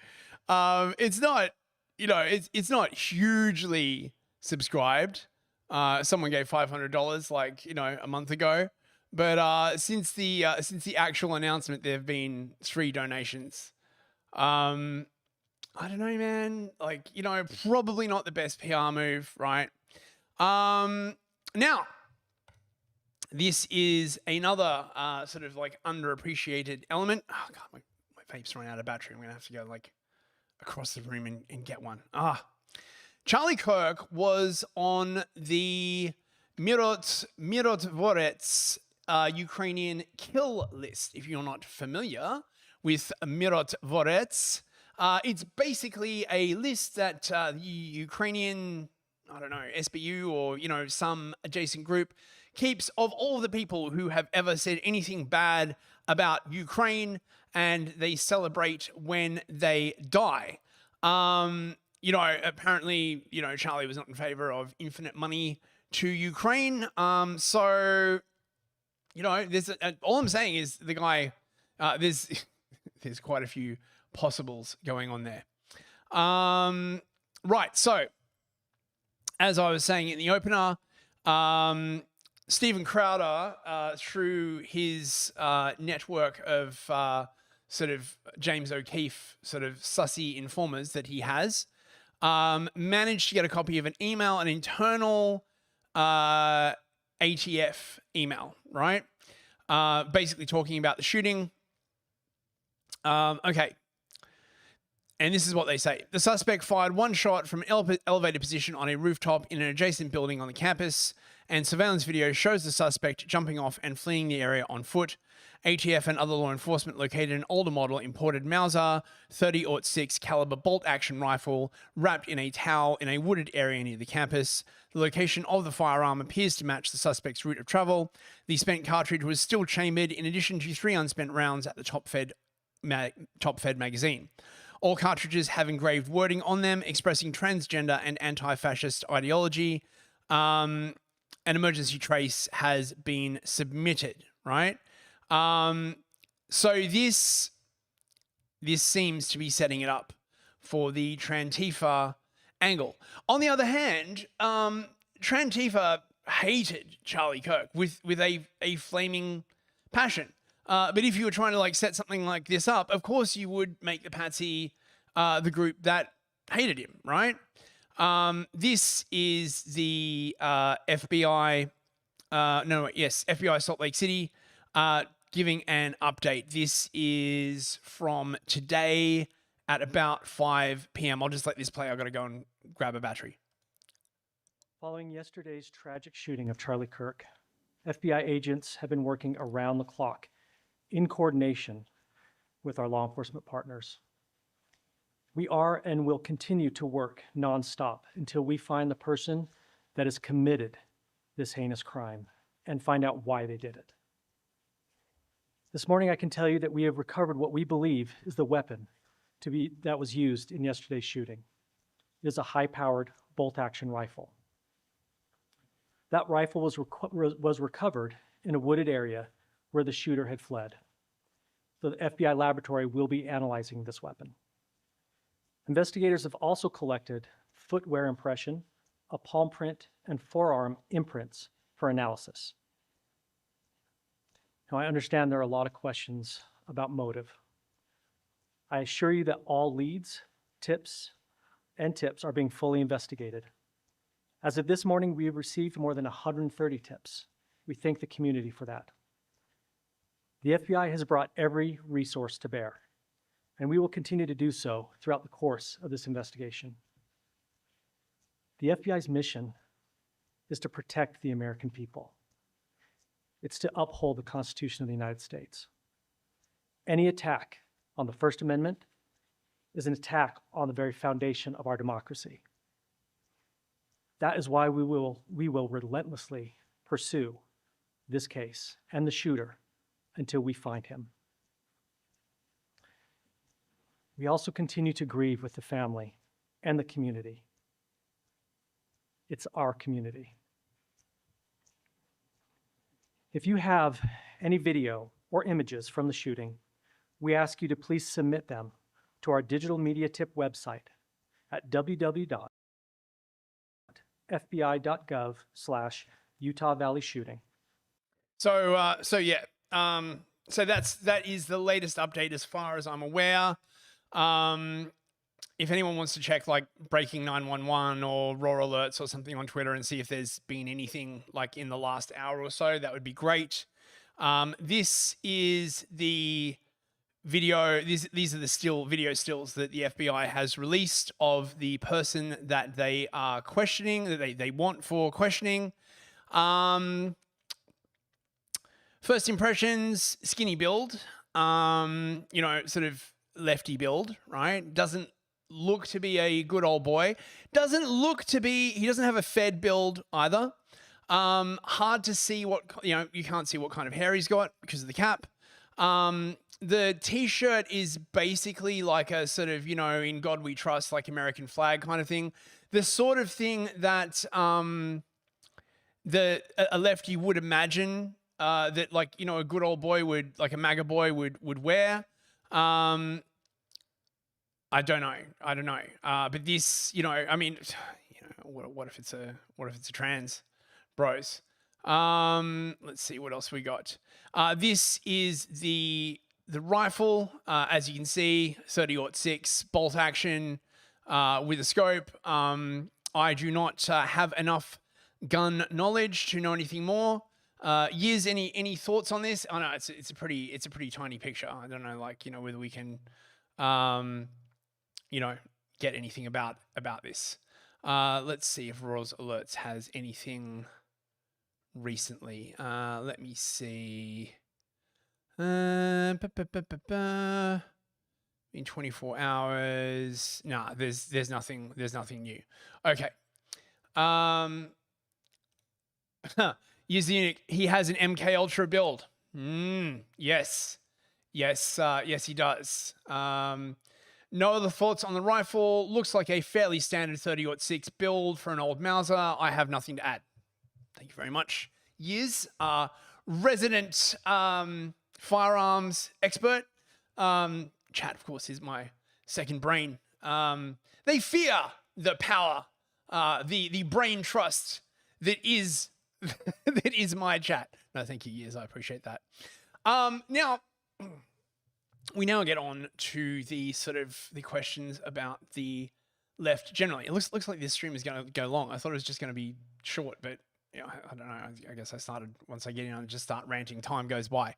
It's not, you know, it's not hugely subscribed. Someone gave $500 like, you know, a month ago, but since the actual announcement, there have been 3 donations. I don't know, man. Like, you know, probably not the best PR move, right? Now, this is another sort of like underappreciated element. Oh God, my vape's running out of battery. I'm gonna have to go like across the room and get one. Charlie Kirk was on the Mirotvorets Ukrainian kill list. If you're not familiar with Mirotvorets, it's basically a list that the Ukrainian, I don't know, SBU or, you know, some adjacent group keeps of all the people who have ever said anything bad about Ukraine, and they celebrate when they die. You know, apparently, you know, Charlie was not in favor of infinite money to Ukraine. So, you know, there's all I'm saying is the guy, there's quite a few possibles going on there. Right. So, as I was saying in the opener, Stephen Crowder, through his network of sort of James O'Keefe sort of sussy informers that he has, managed to get a copy of an email, an internal ATF email, right? Basically talking about the shooting. Okay. And this is what they say. The suspect fired one shot from an elevated position on a rooftop in an adjacent building on the campus, and surveillance video shows the suspect jumping off and fleeing the area on foot. ATF and other law enforcement located an older model imported Mauser 30-06 caliber bolt-action rifle wrapped in a towel in a wooded area near the campus. The location of the firearm appears to match the suspect's route of travel. The spent cartridge was still chambered in addition to 3 unspent rounds at the top-fed magazine. All cartridges have engraved wording on them expressing transgender and anti-fascist ideology. An emergency trace has been submitted, right? So this seems to be setting it up for the Trantifa angle. On the other hand, Trantifa hated Charlie Kirk with a flaming passion. But if you were trying to like set something like this up, of course you would make the patsy the group that hated him, right? This is the FBI, FBI Salt Lake City giving an update. This is from today at about 5 p.m. I'll just let this play. I've got to go and grab a battery. Following yesterday's tragic shooting of Charlie Kirk, FBI agents have been working around the clock in coordination with our law enforcement partners We are and will continue to work nonstop until we find the person that has committed this heinous crime and find out why they did it. This morning, I can tell you that we have recovered what we believe is the weapon that was used in yesterday's shooting. It is a high-powered bolt-action rifle. That rifle was recovered in a wooded area where the shooter had fled. So the FBI laboratory will be analyzing this weapon. Investigators have also collected footwear impression, a palm print, and forearm imprints for analysis. Now, I understand there are a lot of questions about motive. I assure you that all leads, tips are being fully investigated. As of this morning, we have received more than 130 tips. We thank the community for that. The FBI has brought every resource to bear, and we will continue to do so throughout the course of this investigation. The FBI's mission is to protect the American people. It's to uphold the Constitution of the United States. Any attack on the First Amendment is an attack on the very foundation of our democracy. That is why we will relentlessly pursue this case and the shooter until we find him. We also continue to grieve with the family and the community. It's our community. If you have any video or images from the shooting, we ask you to please submit them to our digital media tip website at www.fbi.gov/Utah Valley Shooting. So that is the latest update as far as I'm aware. If anyone wants to check like Breaking 911 or Raw Alerts or something on Twitter and see if there's been anything like in the last hour or so, that would be great. This is the video. These are the video stills that the FBI has released of the person that they are questioning, that they want for questioning. First impressions, skinny build, sort of lefty build, right? Doesn't look to be a good old boy. He doesn't have a Fed build either. Hard to see you can't see what kind of hair he's got because of the cap. The t-shirt is basically like a sort of, in God we trust, like American flag kind of thing. The sort of thing that a lefty would imagine that a good old boy would, like a MAGA boy would wear. I don't know. But this, what if it's a trans bros? Let's see what else we got. This is the rifle, as you can see, 30-06 bolt action with a scope. I do not have enough gun knowledge to know anything more. Yiz, any thoughts on this? Oh no, it's a pretty tiny picture. I don't know, whether we can, get anything about this. Let's see if Raw Alerts has anything recently. Let me see. In 24 hours. Nah, there's nothing new. Okay. Yuzunik, he has an MK Ultra build. Yes, he does. No other thoughts on the rifle. Looks like a fairly standard 30-06 build for an old Mauser. I have nothing to add. Thank you very much. Yiz, resident firearms expert. Chat, of course, is my second brain. They fear the power, the brain trust that is that is my chat. No, thank you, Yiz. I appreciate that. Now, we now get on to the the questions about the left generally. It looks like this stream is going to go long. I thought it was just going to be short, but I don't know. I guess once I get in and just start ranting, time goes by.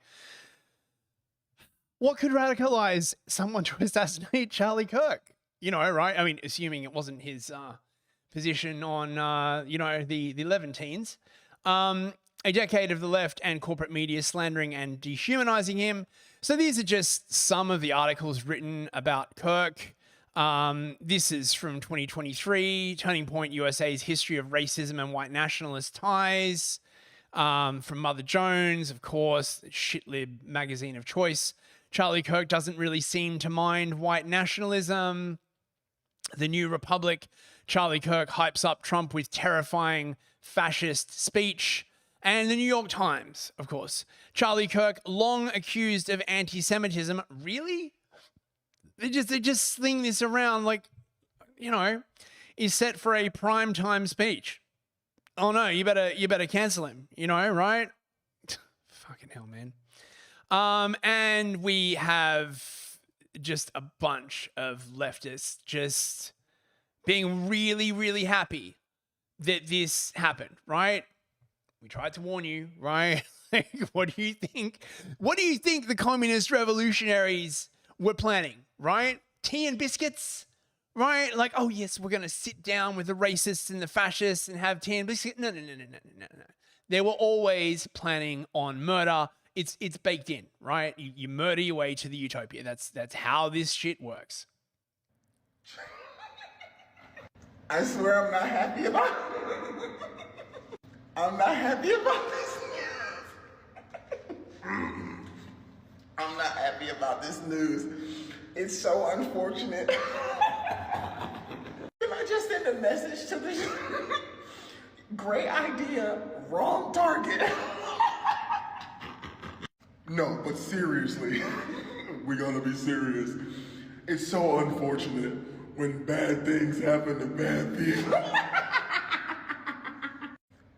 What could radicalize someone to assassinate Charlie Kirk? Right? I mean, assuming it wasn't his position on, the 11 teens. A decade of the left and corporate media slandering and dehumanizing him. So these are just some of the articles written about Kirk. This is from 2023, Turning Point USA's History of Racism and White Nationalist Ties. From Mother Jones, of course, shitlib magazine of choice. Charlie Kirk doesn't really seem to mind white nationalism. The New Republic, Charlie Kirk hypes up Trump with terrifying fascist speech. And the New York Times, of course. Charlie Kirk, long accused of anti-Semitism. Really? They just sling this around like, you know, is set for a primetime speech. Oh no, you better cancel him, you know, right? Fucking hell, man. And we have just a bunch of leftists just being really, really happy that this happened, right? We tried to warn you, right? What do you think? What do you think the communist revolutionaries were planning, right? Tea and biscuits, right? Like, oh yes, we're going to sit down with the racists and the fascists and have tea and biscuits. No. They were always planning on murder. It's baked in, right? You murder your way to the utopia. That's how this shit works. I swear I'm not happy about I'm not happy about this news. I'm not happy about this news. It's so unfortunate. Can I just send a message to this? Great idea, wrong target. No, but seriously, we're gonna be serious. It's so unfortunate when bad things happen to bad people.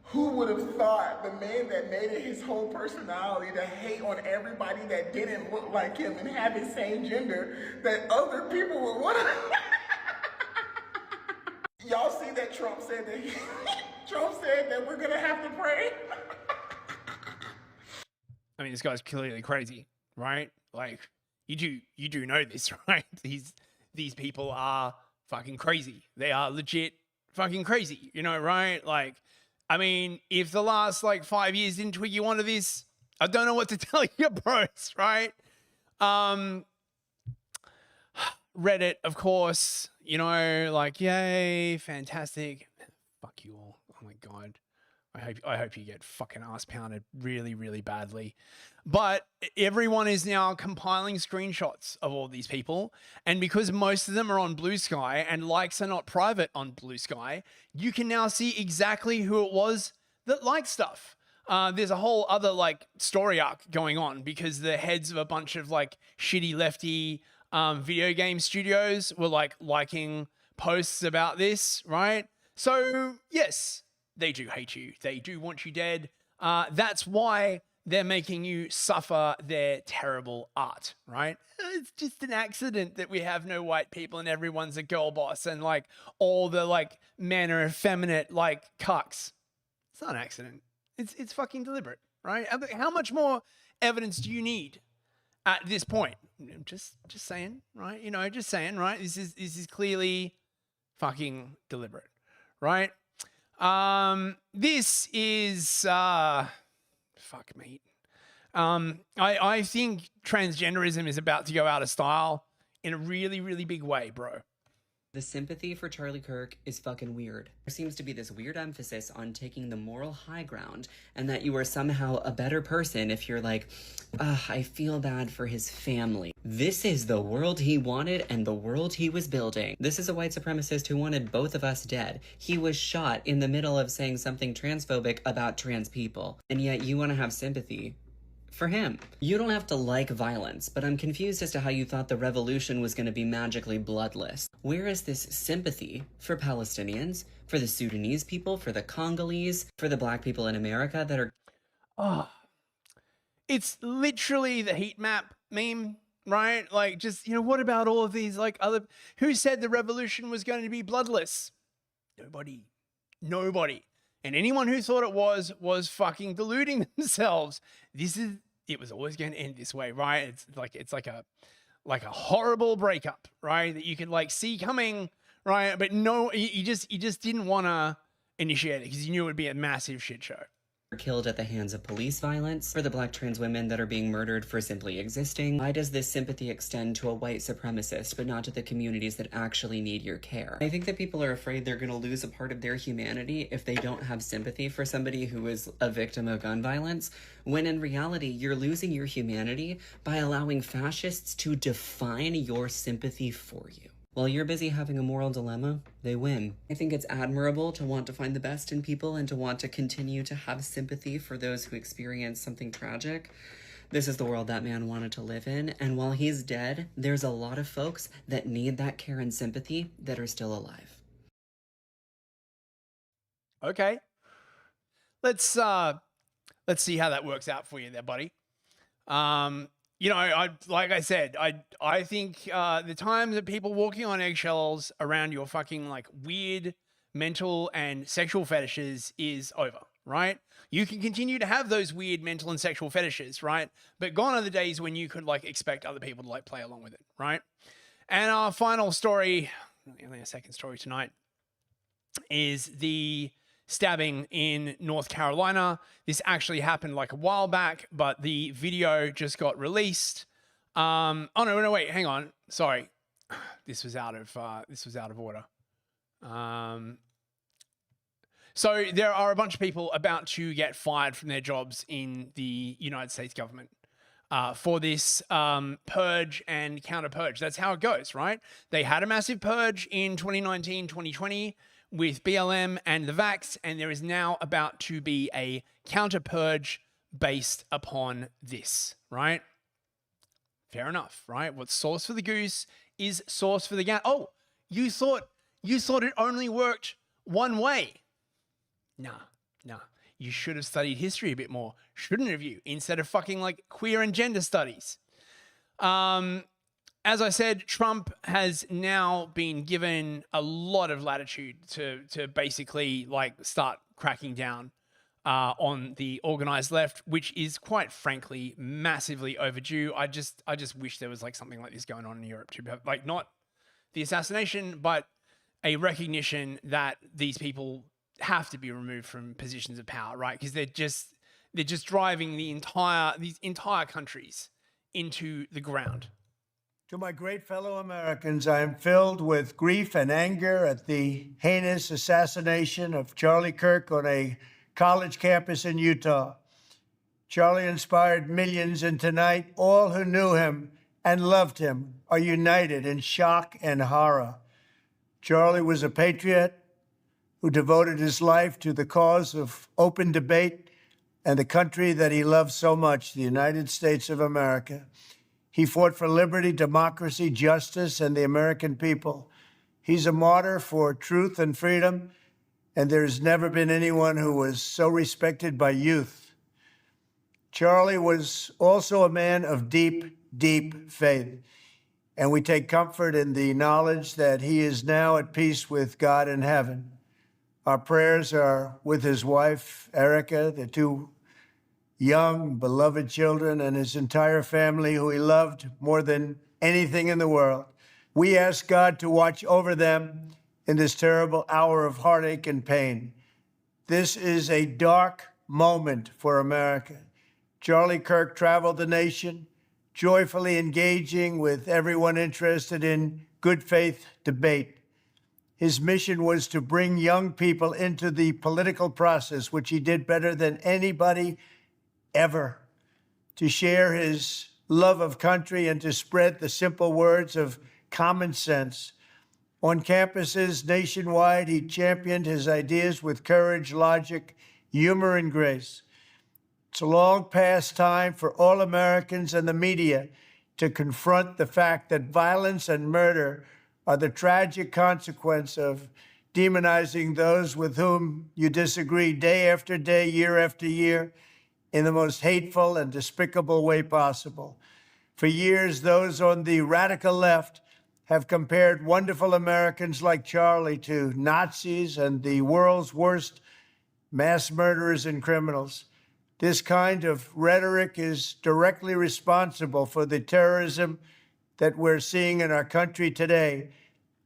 Who would have thought the man that made it his whole personality to hate on everybody that didn't look like him and have his same gender, that other people would want to... Y'all see that Trump said that we're gonna have to pray? I mean, this guy's clearly crazy, right? Like, you do know this, right? These people are fucking crazy. They are legit fucking crazy, you know, right? Like, I mean, if the last, 5 years didn't twig you onto this, I don't know what to tell you, bros, right? Reddit, of course, you know, yay, fantastic. Fuck you all. Oh my God. I hope you get fucking ass pounded really, really badly. But everyone is now compiling screenshots of all these people. And because most of them are on Blue Sky and likes are not private on Blue Sky, you can now see exactly who it was that liked stuff. There's a whole other story arc going on because the heads of a bunch of shitty lefty video game studios were liking posts about this, right? So yes, they do hate you. They do want you dead. That's why they're making you suffer their terrible art, right? It's just an accident that we have no white people and everyone's a girl boss and all the men are effeminate cucks. It's not an accident. It's fucking deliberate, right? How much more evidence do you need at this point? Just saying, right? You know, just saying, right? This is clearly fucking deliberate, right? This is fuck mate. I think transgenderism is about to go out of style in a really, really big way, bro. The sympathy for Charlie Kirk is fucking weird. There seems to be this weird emphasis on taking the moral high ground and that you are somehow a better person if you're I feel bad for his family. This is the world he wanted and the world he was building. This is a white supremacist who wanted both of us dead. He was shot in the middle of saying something transphobic about trans people. And yet you want to have sympathy for him. You don't have to like violence, but I'm confused as to how you thought the revolution was going to be magically bloodless. Where is this sympathy for Palestinians, for the Sudanese people, for the Congolese, for the black people in America that are... Oh, it's literally the heat map meme, right? Just, you know, what about all of these other... Who said the revolution was going to be bloodless? Nobody. And anyone who thought it was fucking deluding themselves. It was always going to end this way, right? It's like a horrible breakup, right? That you could see coming, right? But no, you just didn't want to initiate it because you knew it would be a massive shit show. killed at the hands of police violence, for the black trans women that are being murdered for simply existing? Why does this sympathy extend to a white supremacist, but not to the communities that actually need your care? I think that people are afraid they're going to lose a part of their humanity if they don't have sympathy for somebody who is a victim of gun violence, when in reality, you're losing your humanity by allowing fascists to define your sympathy for you. While you're busy having a moral dilemma, they win. I think it's admirable to want to find the best in people and to want to continue to have sympathy for those who experience something tragic. This is the world that man wanted to live in, and while he's dead, there's a lot of folks that need that care and sympathy that are still alive. Okay. Let's see how that works out for you there, buddy. You know, like I said, I think the times of people walking on eggshells around your fucking like weird mental and sexual fetishes is over, right? You can continue to have those weird mental and sexual fetishes, right? But gone are the days when you could like expect other people to like play along with it, right? And our final story, only a second story tonight, is the stabbing in North Carolina. This actually happened like a while back, but the video just got released. Oh no, wait, hang on. Sorry, this was out of order. So there are a bunch of people about to get fired from their jobs in the United States government for this purge and counter purge. That's how it goes, right? They had a massive purge in 2019, 2020. With BLM and the vax, and there is now about to be a counter purge based upon this, right? Fair enough, right? What's sauce for the goose is sauce for the gander. Oh, you thought it only worked one way. Nah. You should have studied history a bit more, shouldn't have you? Instead of fucking like queer and gender studies. As I said, Trump has now been given a lot of latitude to basically like start cracking down on the organized left, which is quite frankly massively overdue. I just wish there was like something like this going on in Europe too, like not the assassination, but a recognition that these people have to be removed from positions of power, right? Because they're just driving these entire countries into the ground. To my great fellow Americans, I am filled with grief and anger at the heinous assassination of Charlie Kirk on a college campus in Utah. Charlie inspired millions, and tonight, all who knew him and loved him are united in shock and horror. Charlie was a patriot who devoted his life to the cause of open debate and the country that he loved so much, the United States of America. He fought for liberty, democracy, justice, and the American people. He's a martyr for truth and freedom, and there's never been anyone who was so respected by youth. Charlie was also a man of deep, deep faith, and we take comfort in the knowledge that he is now at peace with God in heaven. Our prayers are with his wife, Erica, the two young, beloved children, and his entire family, who he loved more than anything in the world. We ask God to watch over them in this terrible hour of heartache and pain. This is a dark moment for America. Charlie Kirk traveled the nation, joyfully engaging with everyone interested in good faith debate. His mission was to bring young people into the political process, which he did better than anybody ever, to share his love of country and to spread the simple words of common sense. On campuses nationwide, he championed his ideas with courage, logic, humor, and grace. It's a long past time for all Americans and the media to confront the fact that violence and murder are the tragic consequence of demonizing those with whom you disagree day after day, year after year, in the most hateful and despicable way possible. For years, those on the radical left have compared wonderful Americans like Charlie to Nazis and the world's worst mass murderers and criminals. This kind of rhetoric is directly responsible for the terrorism that we're seeing in our country today,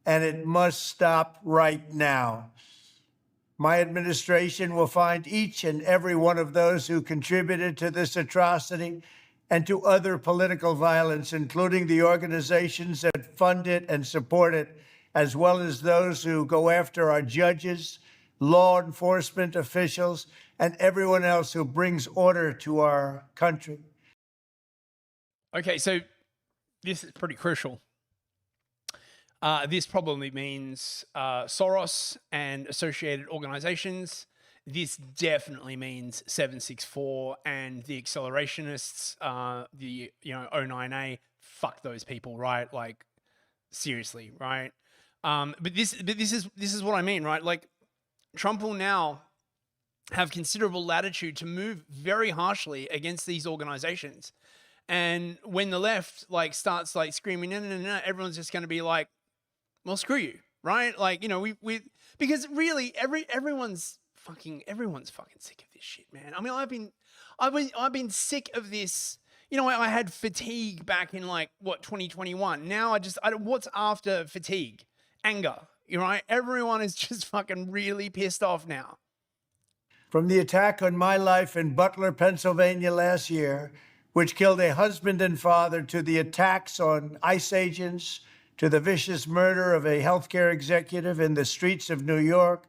and it must stop right now. My administration will find each and every one of those who contributed to this atrocity and to other political violence, including the organizations that fund it and support it, as well as those who go after our judges, law enforcement officials, and everyone else who brings order to our country. Okay, so this is pretty crucial. This probably means Soros and associated organizations. This definitely means 764 and the accelerationists, the 09A. Fuck those people, right? Like, seriously, right? But this is what I mean, right? Like, Trump will now have considerable latitude to move very harshly against these organizations. And when the left starts screaming, no, everyone's just going to be like, well, screw you, right? Like, we because really everyone's fucking sick of this shit, man. I mean, I've been sick of this. I had fatigue back in 2021. Now what's after fatigue? Anger, right? Everyone is just fucking really pissed off now. From the attack on my life in Butler, Pennsylvania last year, which killed a husband and father, to the attacks on ICE agents, to the vicious murder of a healthcare executive in the streets of New York,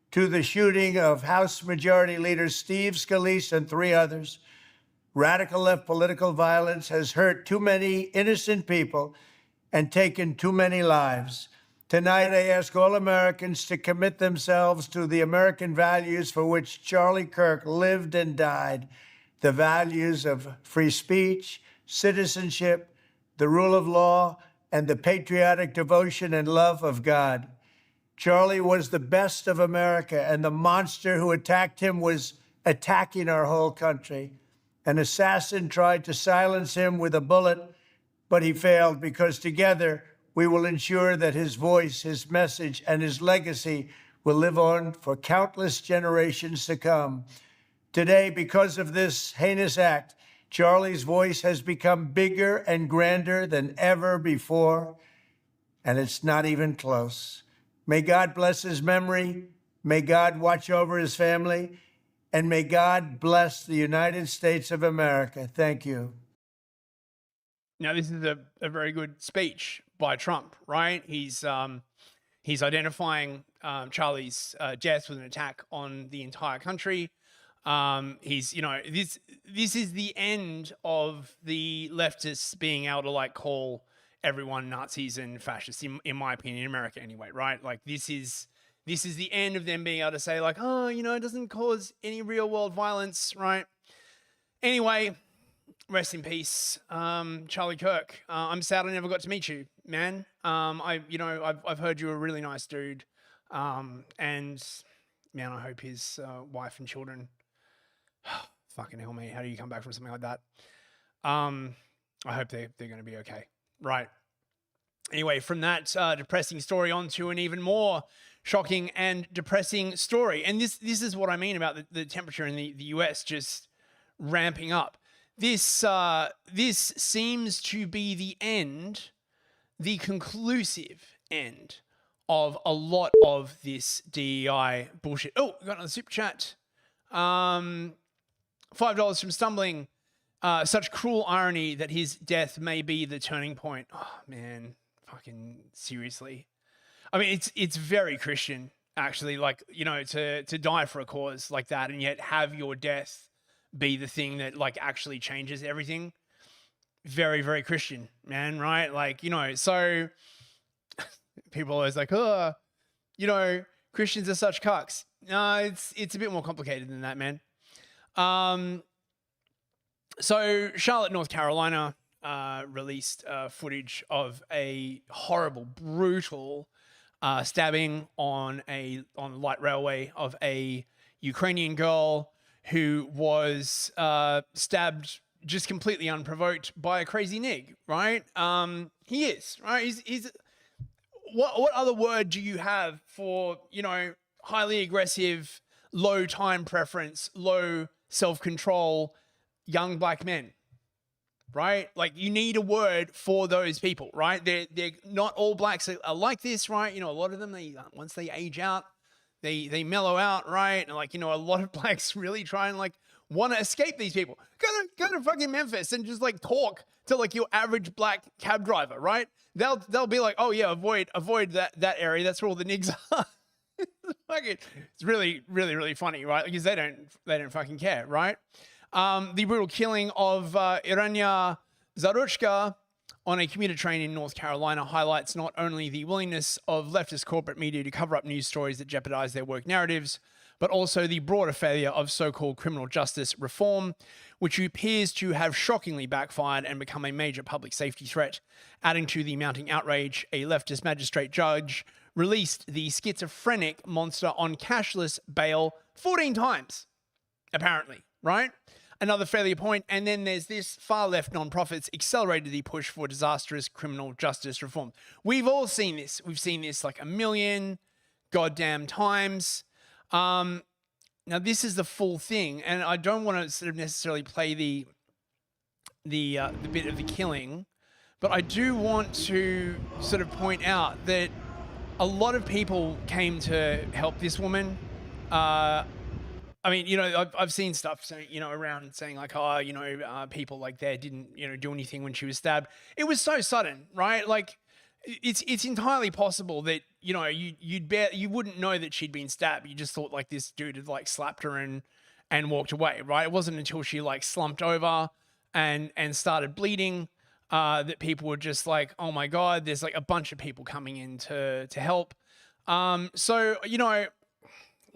to the shooting of House Majority Leader Steve Scalise and 3 others, radical left political violence has hurt too many innocent people and taken too many lives. Tonight, I ask all Americans to commit themselves to the American values for which Charlie Kirk lived and died, the values of free speech, citizenship, the rule of law, and the patriotic devotion and love of God. Charlie was the best of America, and the monster who attacked him was attacking our whole country. An assassin tried to silence him with a bullet, but he failed, because together we will ensure that his voice, his message, and his legacy will live on for countless generations to come. Today, because of this heinous act, Charlie's voice has become bigger and grander than ever before, and it's not even close. May God bless his memory, may God watch over his family, and may God bless the United States of America. Thank you. Now, this is a very good speech by Trump, right? He's identifying Charlie's death with an attack on the entire country. This is the end of the leftists being able to call everyone Nazis and fascists, in my opinion, in America anyway, right? Like, this is the end of them being able to say it doesn't cause any real world violence, right? Anyway, rest in peace, Charlie Kirk. I'm sad I never got to meet you, man. I've heard you're a really nice dude, and man, I hope his wife and children. Fucking hell, mate. How do you come back from something like that? I hope they're going to be okay. Right. Anyway, from that depressing story on to an even more shocking and depressing story. And this is what I mean about the temperature in the US just ramping up. This seems to be the conclusive end of a lot of this DEI bullshit. Oh, we got another super chat. $5 from Stumbling. Such cruel irony that his death may be the turning point. Oh, man. Fucking seriously. I mean, it's very Christian, actually, to die for a cause like that and yet have your death be the thing that actually changes everything. Very, very Christian, man, right? So people are always Christians are such cucks. No, it's a bit more complicated than that, man. So Charlotte, North Carolina, released footage of a horrible, brutal stabbing on a light railway of a Ukrainian girl who was stabbed just completely unprovoked by a crazy nig, right? He is, right? He's what other word do you have for, highly aggressive, low time preference, low self-control, young black men, right? You need a word for those people, right? They're not all blacks are like this, right? A lot of them, once they age out, they mellow out, right? And like, you know, a lot of blacks really try and like want to escape these people. Go to fucking Memphis and just like talk to like your average black cab driver, right? They'll be like, oh yeah, avoid that area. That's where all the nigs are. It's really, really, really funny, right? Because they don't fucking care, right? The brutal killing of Irania Zaruchka on a commuter train in North Carolina highlights not only the willingness of leftist corporate media to cover up news stories that jeopardize their woke narratives, but also the broader failure of so-called criminal justice reform, which appears to have shockingly backfired and become a major public safety threat. Adding to the mounting outrage, a leftist magistrate judge released the schizophrenic monster on cashless bail 14 times, apparently, right? Another failure point, and then there's this far left nonprofits accelerated the push for disastrous criminal justice reform. We've all seen this. We've seen this like a million goddamn times. Now this is the full thing, and I don't want to sort of necessarily play the bit of the killing, but I do want to sort of point out that a lot of people came to help this woman. I mean, you know, I've seen stuff saying, you know, around saying like, oh, you know, people like there didn't, you know, do anything when she was stabbed. It was so sudden, right? Like, it's entirely possible that, you know, you wouldn't know that she'd been stabbed. You just thought like this dude had like slapped her and walked away, right? It wasn't until she like slumped over and started bleeding that people were just like, oh my God, there's like a bunch of people coming in to help. So, you know,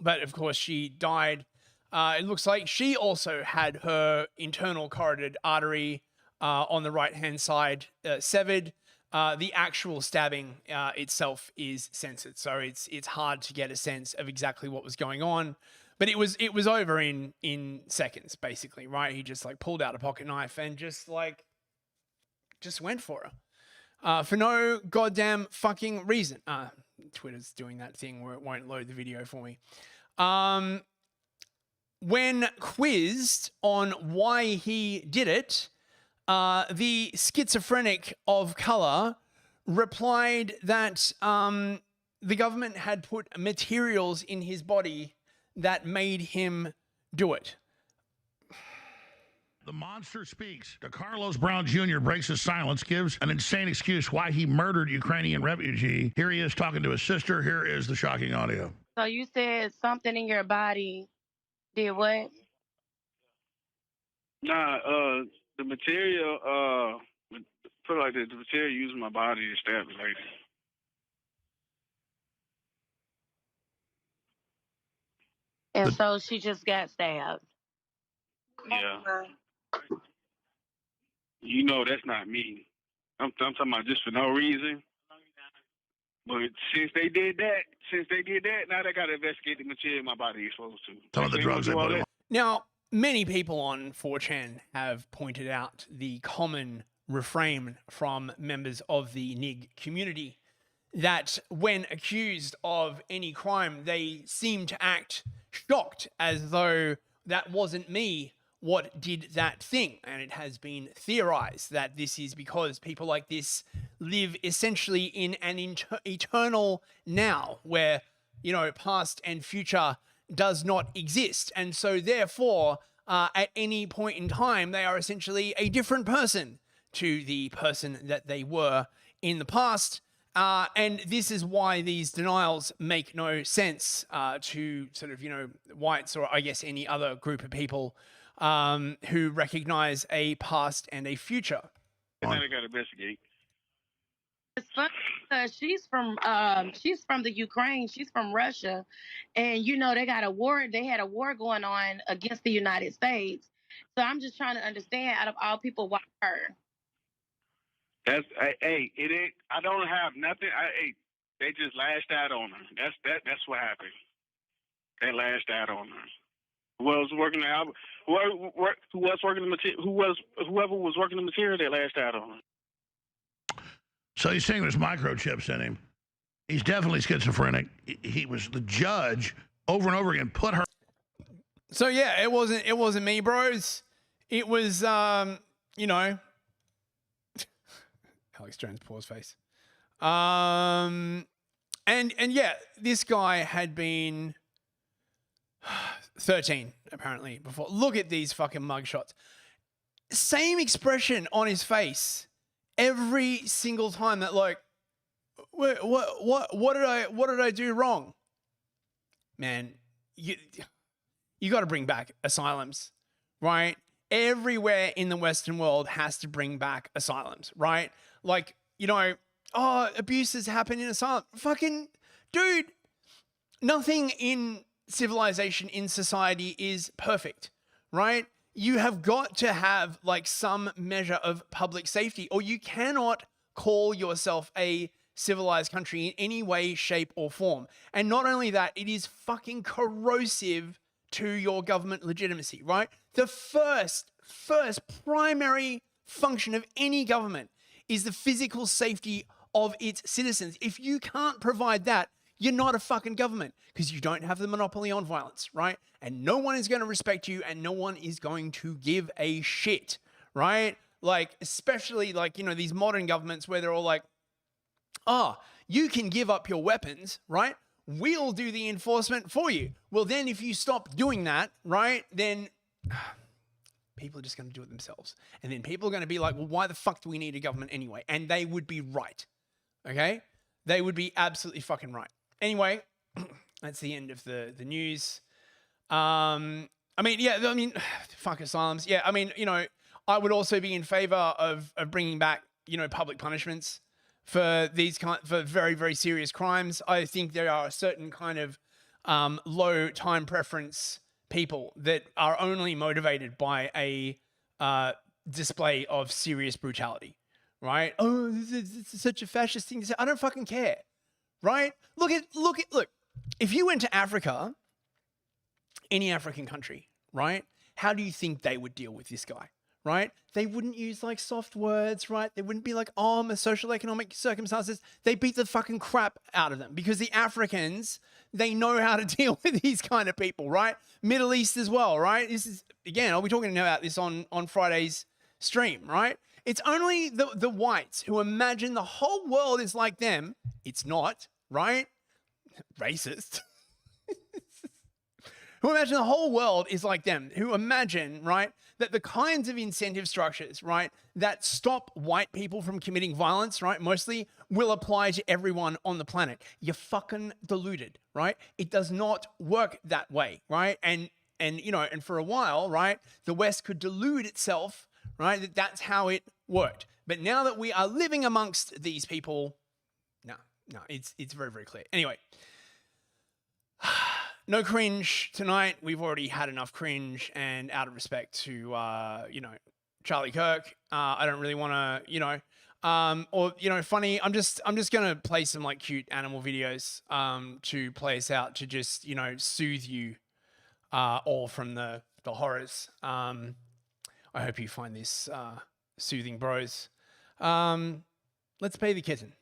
but of course she died. It looks like she also had her internal carotid artery on the right-hand side severed. The actual stabbing itself is censored, so it's hard to get a sense of exactly what was going on. But it was over in seconds, basically, right? He just like pulled out a pocket knife and just went for her for no goddamn fucking reason. Twitter's doing that thing where it won't load the video for me. When quizzed on why he did it, the schizophrenic of color replied that the government had put materials in his body that made him do it. The monster speaks. DeCarlos Brown Jr. breaks his silence, gives an insane excuse why he murdered Ukrainian refugee. Here he is talking to his sister. Here is the shocking audio. So you said something in your body did what? Nah, the material, put it like this, the material used in my body to stab the lady. And so she just got stabbed. Yeah. You know that's not me. I'm talking about just for no reason. But since they did that, now they got to investigate the material my body is exposed to. Some of the drugs they put him on. Now, many people on 4chan have pointed out the common refrain from members of the NIG community that when accused of any crime, they seem to act shocked as though that wasn't me what did that thing. And it has been theorized that this is because people like this live essentially in an eternal now where, you know, past and future does not exist. And so therefore, at any point in time, they are essentially a different person to the person that they were in the past. And this is why these denials make no sense to sort of, you know, whites or I guess any other group of people who recognize a past and a future. And then they got to investigate. It's funny because she's from the Ukraine. She's from Russia, and you know they got a war. They had a war going on against the United States. So I'm just trying to understand, out of all people, why her? That's hey, it ain't. I don't have nothing. They just lashed out on her. That's what happened. They lashed out on her. Whoever was working the material, they lashed out on her. So he's saying there's microchips in him. He's definitely schizophrenic. He was the judge over and over again. Put her. So yeah, it wasn't me, bros. It was you know, Alex Jones pause face. And yeah, this guy had been 13, apparently, before. Look at these fucking mugshots. Same expression on his face every single time that, like, what did I do wrong? Man, you got to bring back asylums, right? Everywhere in the Western world has to bring back asylums, right? Like, you know, oh, abuses happen in asylum. Fucking dude, nothing in civilization, in society is perfect, right? You have got to have like some measure of public safety, or you cannot call yourself a civilized country in any way, shape, or form. And not only that, it is fucking corrosive to your government legitimacy, right? The first primary function of any government is the physical safety of its citizens. If you can't provide that, you're not a fucking government, because you don't have the monopoly on violence, right? And no one is going to respect you, and no one is going to give a shit, right? Like, especially like, you know, these modern governments where they're all like, oh, you can give up your weapons, right? We'll do the enforcement for you. Well, then if you stop doing that, right, then people are just going to do it themselves. And then people are going to be like, well, why the fuck do we need a government anyway? And they would be right, okay? They would be absolutely fucking right. Anyway, that's the end of the news. I mean, fuck asylums. Yeah, I mean, you know, I would also be in favor of bringing back, you know, public punishments for for very, very serious crimes. I think there are a certain kind of low time preference people that are only motivated by a display of serious brutality, right? Oh, this is such a fascist thing to say. I don't fucking care, right? Look. If you went to Africa, any African country, right? How do you think they would deal with this guy? Right? They wouldn't use like soft words, right? They wouldn't be like, oh, my social economic circumstances. They beat the fucking crap out of them, because the Africans, they know how to deal with these kind of people, right? Middle East as well, right? This is, again, I'll be talking about this on Friday's stream, right? It's only the whites who imagine the whole world is like them. It's not, right? Racist. Who imagine the whole world is like them, who imagine, right, that the kinds of incentive structures, right, that stop white people from committing violence, right, mostly will apply to everyone on the planet. You're fucking deluded, right? It does not work that way, right? And you know, and for a while, right, the West could delude itself, right, that that's how it worked. But now that we are living amongst these people, no, it's very, very clear. Anyway. No cringe tonight. We've already had enough cringe, and out of respect to, you know, Charlie Kirk, I don't really want to, you know, or, you know, funny. I'm just going to play some like cute animal videos, to play us out, to just, you know, soothe you, all from the horrors. I hope you find this, soothing, bros. Let's pay the kitten.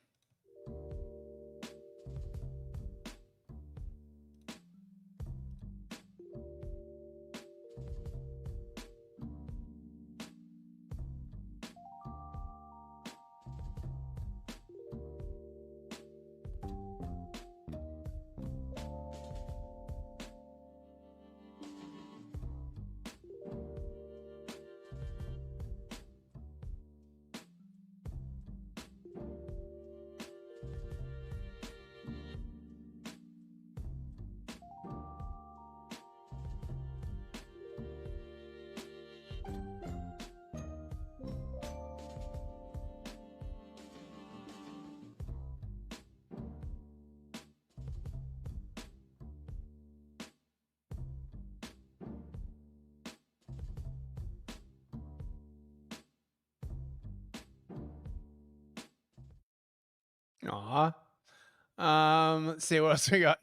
Let's see what else we got.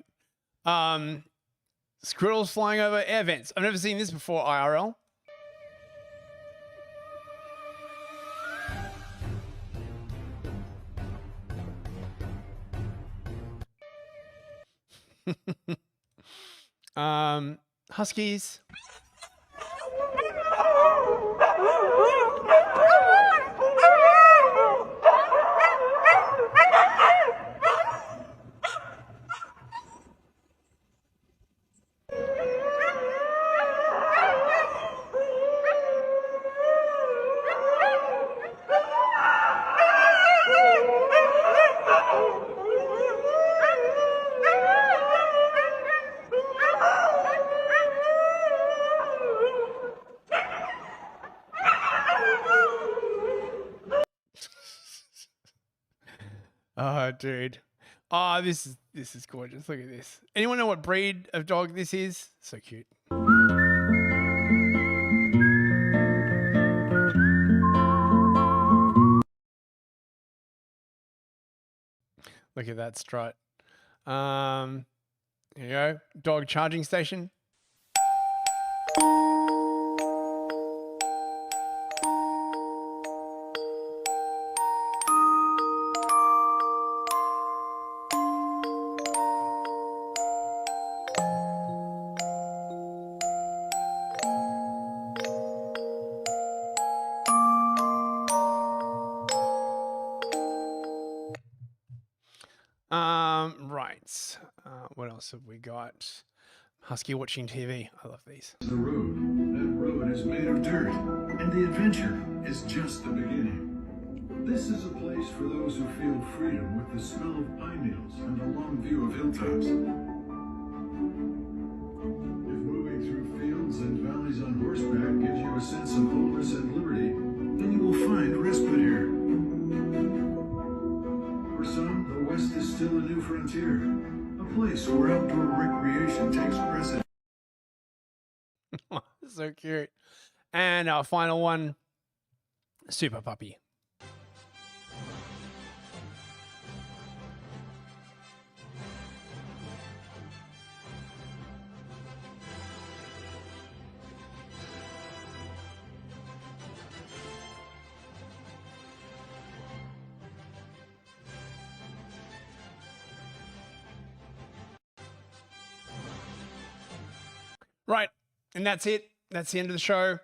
Squirrels flying over air vents. I've never seen this before, IRL. Huskies. Oh, dude. Oh, this is gorgeous. Look at this. Anyone know what breed of dog this is? So cute. Look at that strut. Here you go. Dog charging station. Right. What else have we got? Husky watching TV. I love these. The road. That road is made of dirt, and the adventure is just the beginning. This is a place for those who feel freedom with the smell of pine needles and a long view of hilltops. If moving through fields and valleys on horseback gives you a sense of wholeness and liberty, then you will find respite here. For some, the West is still a new frontier, a place where outdoor recreation takes precedence. So cute. And our final one, Super Puppy. Right. And that's it. That's the end of the show.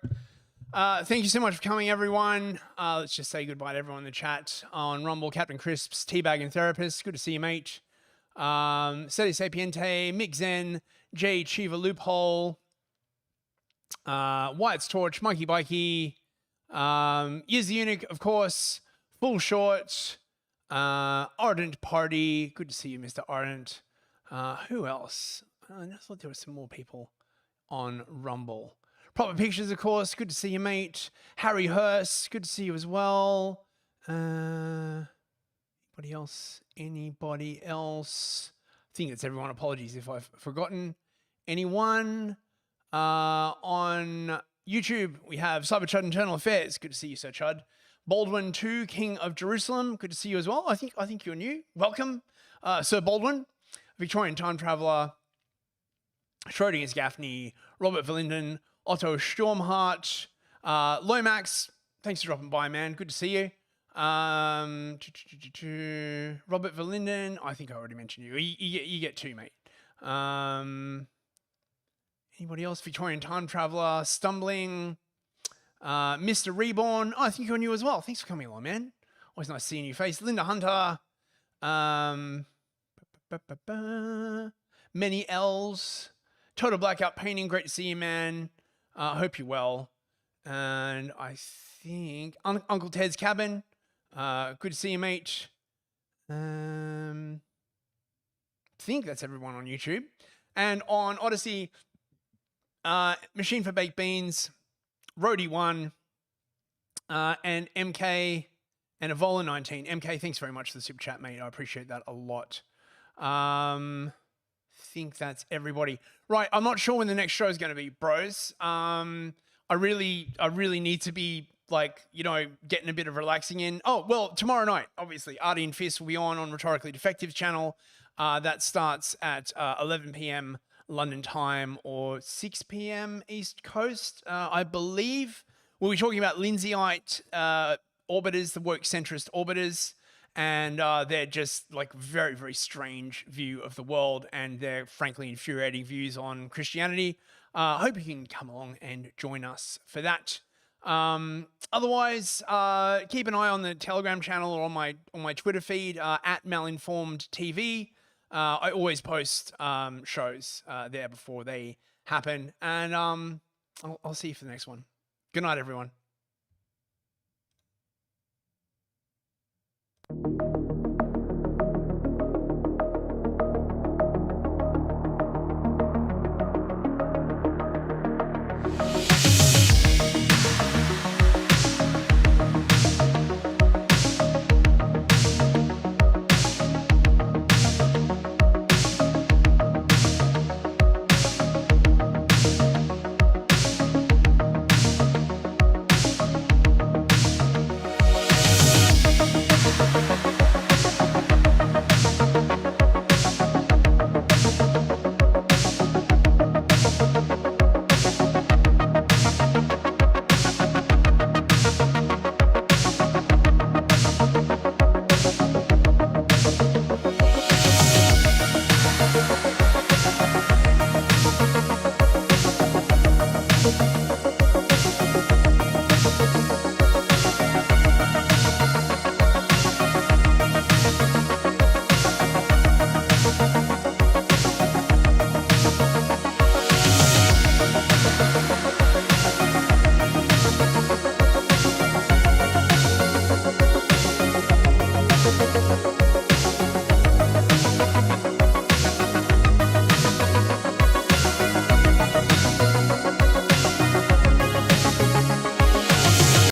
Thank you so much for coming, everyone. Let's just say goodbye to everyone in the chat on Rumble. Captain Crisps, Teabag and Therapist. Good to see you, mate. Seti Sapiente, Mick Zen, J Chiva Loophole, Wyatt's Torch, Mikey Bikey, Yiz the Eunuch, of course, Full Short, Ardent Party. Good to see you, Mr. Ardent. Who else? I thought there were some more people on Rumble. Proper Pictures, of course. Good to see you, mate. Harry Hurst. Good to see you as well. Anybody else? Anybody else? I think that's everyone. Apologies if I've forgotten anyone. On YouTube, we have Cyberchud Internal Affairs. Good to see you, Sir Chud. Baldwin 2, King of Jerusalem. Good to see you as well. I think you're new. Welcome, Sir Baldwin. Victorian Time Traveler. Schrodinger's Gaffney. Robert Verlinden. Otto Stormhart. Lomax. Thanks for dropping by, man. Good to see you. Robert Verlinden. I think I already mentioned you. You get two, mate. Anybody else? Victorian Time Traveler. Stumbling. Mr. Reborn. Oh, I think you're new as well. Thanks for coming along, man. Always nice seeing your face. Linda Hunter. Many L's. Total Blackout Painting. Great to see you, man. Hope you're well. And I think Uncle Ted's Cabin. Good to see you, mate. I think that's everyone on YouTube. And on Odyssey, Machine for Baked Beans, Roadie1, and MK, and Evola19. MK, thanks very much for the super chat, mate. I appreciate that a lot. Think that's everybody. Right, I'm not sure when the next show is going to be, bros. I really need to be, like, you know, getting a bit of relaxing in. Oh, well, tomorrow night, obviously, Artie and Fist will be on Rhetorically Defective's channel. That starts at 11 p.m. London time or 6 p.m. East Coast, I believe. We'll be talking about Lindsayite orbiters, the work centrist orbiters, and they're just like very, very strange view of the world, and they're frankly infuriating views on Christianity. Hope you can come along and join us for that. Otherwise, keep an eye on the Telegram channel or on my Twitter feed at Malinformed TV. I always post shows there before they happen, and I'll see you for the next one. Good night, everyone.